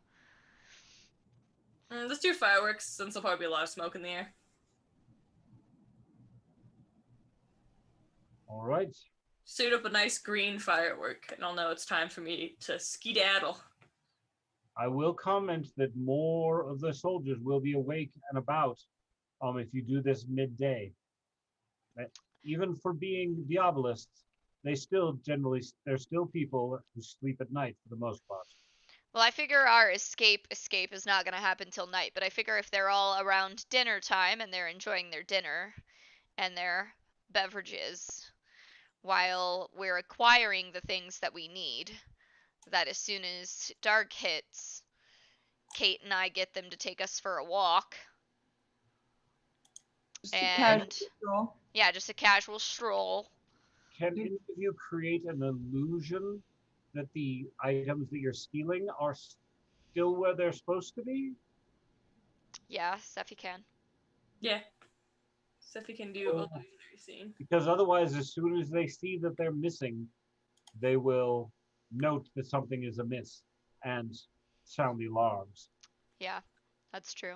[SPEAKER 4] Let's do fireworks, since there'll probably be a lot of smoke in the air.
[SPEAKER 1] All right.
[SPEAKER 4] Shoot up a nice green firework, and I'll know it's time for me to skedaddle.
[SPEAKER 1] I will comment that more of the soldiers will be awake and about if you do this midday. Even for being Diabolists, there's still people who sleep at night for the most part.
[SPEAKER 3] Well, I figure our escape is not gonna happen till night, but I figure if they're all around dinner time and they're enjoying their dinner and their beverages while we're acquiring the things that we need, that as soon as dark hits, Kate and I get them to take us for a walk.
[SPEAKER 5] Just a
[SPEAKER 3] And
[SPEAKER 5] casual stroll.
[SPEAKER 3] yeah, just a casual stroll.
[SPEAKER 1] Can any of you create an illusion that the items that you're stealing are still where they're supposed to be?
[SPEAKER 3] Yeah, Steffi can.
[SPEAKER 4] Yeah. Steffi can do illusionary scene.
[SPEAKER 1] Because otherwise, as soon as they see that they're missing, they will note that something is amiss and sound the alarms.
[SPEAKER 3] Yeah, that's true.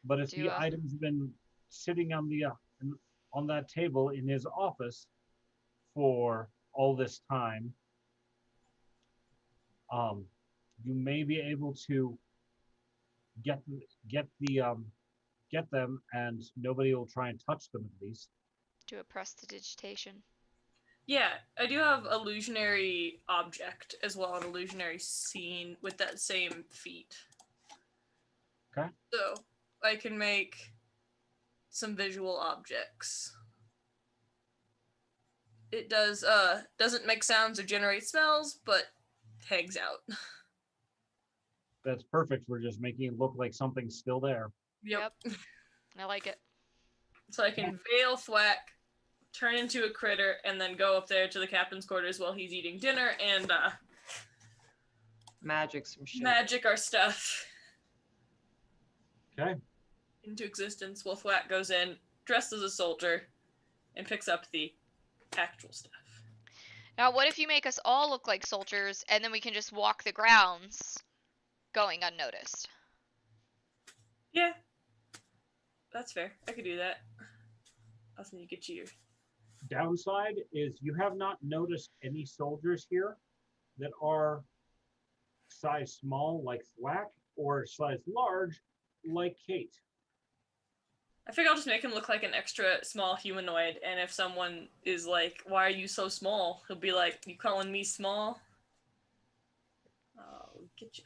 [SPEAKER 1] But if the items have been sitting on that table in his office for all this time, you may be able to get them, and nobody will try and touch them at least.
[SPEAKER 3] Do a prestidigitation.
[SPEAKER 4] Yeah, I do have illusionary object as well, an illusionary scene with that same feat.
[SPEAKER 1] Okay.
[SPEAKER 4] So I can make some visual objects. It doesn't make sounds or generate smells, but hangs out.
[SPEAKER 1] That's perfect for just making it look like something's still there.
[SPEAKER 4] Yep.
[SPEAKER 3] I like it.
[SPEAKER 4] So I can veil thwack, turn into a critter, and then go up there to the captain's quarters while he's eating dinner and
[SPEAKER 5] Magic some shit.
[SPEAKER 4] magic our stuff
[SPEAKER 1] Okay.
[SPEAKER 4] into existence while Thwack goes in, dressed as a soldier, and picks up the actual stuff.
[SPEAKER 3] Now, what if you make us all look like soldiers, and then we can just walk the grounds, going unnoticed?
[SPEAKER 4] Yeah. That's fair. I could do that. I'll send you get you.
[SPEAKER 1] Downside is you have not noticed any soldiers here that are size small like Thwack or size large like Kate.
[SPEAKER 4] I think I'll just make him look like an extra small humanoid, and if someone is like, "Why are you so small?" he'll be like, "You calling me small?" I'll get you.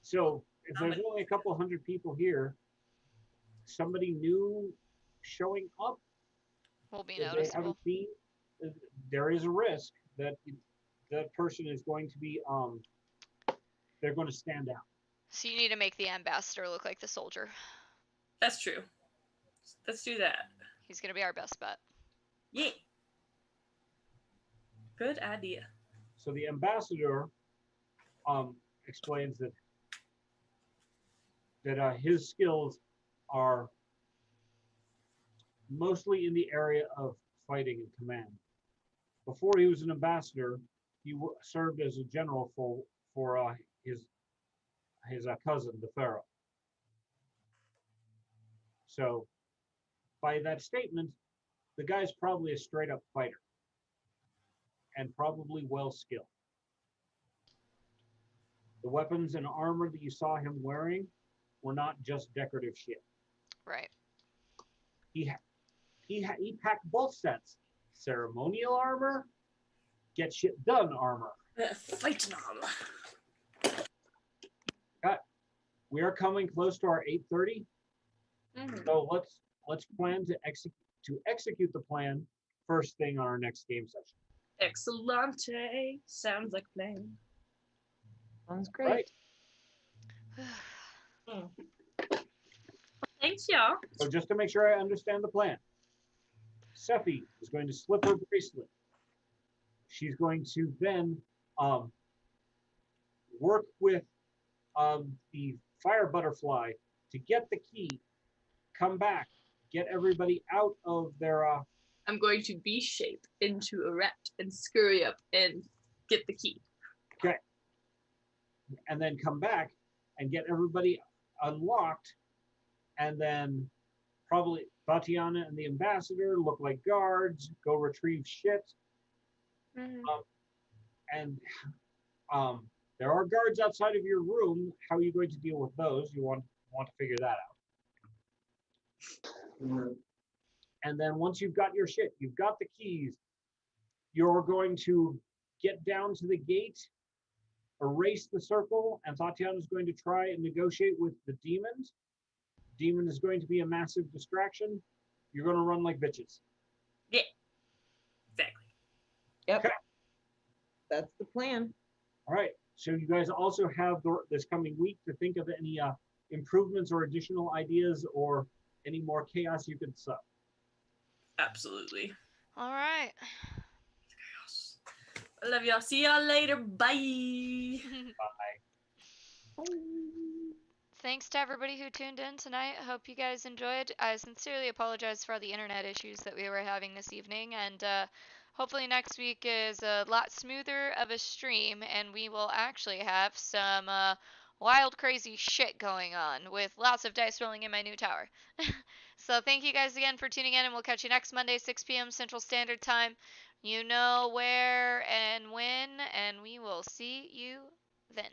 [SPEAKER 1] So if there's only a couple hundred people here, somebody new showing up
[SPEAKER 3] Will be
[SPEAKER 1] that they haven't
[SPEAKER 3] noticeable.
[SPEAKER 1] seen, there is a risk that that person is going to be they're going to stand out.
[SPEAKER 3] So you need to make the ambassador look like the soldier.
[SPEAKER 4] That's true. Let's do that.
[SPEAKER 3] He's gonna be our best bet.
[SPEAKER 4] Yeah. Good idea.
[SPEAKER 1] So the ambassador explains that his skills are mostly in the area of fighting and command. Before he was an ambassador, he served as a general for his cousin, the pharaoh. So by that statement, the guy's probably a straight up fighter and probably well skilled. The weapons and armor that you saw him wearing were not just decorative shit.
[SPEAKER 3] Right.
[SPEAKER 1] He packed both sets: ceremonial armor, get shit done armor.
[SPEAKER 4] Fighting armor.
[SPEAKER 1] We are coming close to our 8:30, so let's plan to execute the plan first thing on our next game session.
[SPEAKER 4] Excellente. Sounds like a plan.
[SPEAKER 5] Sounds great.
[SPEAKER 1] Right.
[SPEAKER 4] Mm. Thanks, y'all.
[SPEAKER 1] So just to make sure I understand the plan, Sephi is going to slip her bracelet. She's going to then work with the fire butterfly to get the key, come back, get everybody out of their
[SPEAKER 4] I'm going to B-shape into a rat and scurry up and get the key.
[SPEAKER 1] okay, and then come back and get everybody unlocked, and then probably Tatiana and the ambassador look like guards, go retrieve shit, and there are guards outside of your room. How are you going to deal with those? You want to figure that out. And then once you've got your shit, you've got the keys, you're going to get down to the gate, erase the circle, and Tatiana's going to try and negotiate with the demons. Demon is going to be a massive distraction. You're going to run like bitches.
[SPEAKER 4] Yeah. Exactly.
[SPEAKER 5] Yep.
[SPEAKER 1] Okay.
[SPEAKER 5] That's the plan.
[SPEAKER 1] All right. So you guys also have this coming week to think of any improvements or additional ideas or any more chaos you could suck.
[SPEAKER 4] Absolutely.
[SPEAKER 3] All right.
[SPEAKER 4] I love y'all. See y'all later. Bye.
[SPEAKER 1] Bye.
[SPEAKER 3] Thanks to everybody who tuned in tonight. I hope you guys enjoyed. I sincerely apologize for all the internet issues that we were having this evening, and hopefully next week is a lot smoother of a stream, and we will actually have some wild, crazy shit going on with lots of dice rolling in my new tower. So thank you guys again for tuning in, and we'll catch you next Monday, 6 p.m. Central Standard Time. You know where and when, and we will see you then.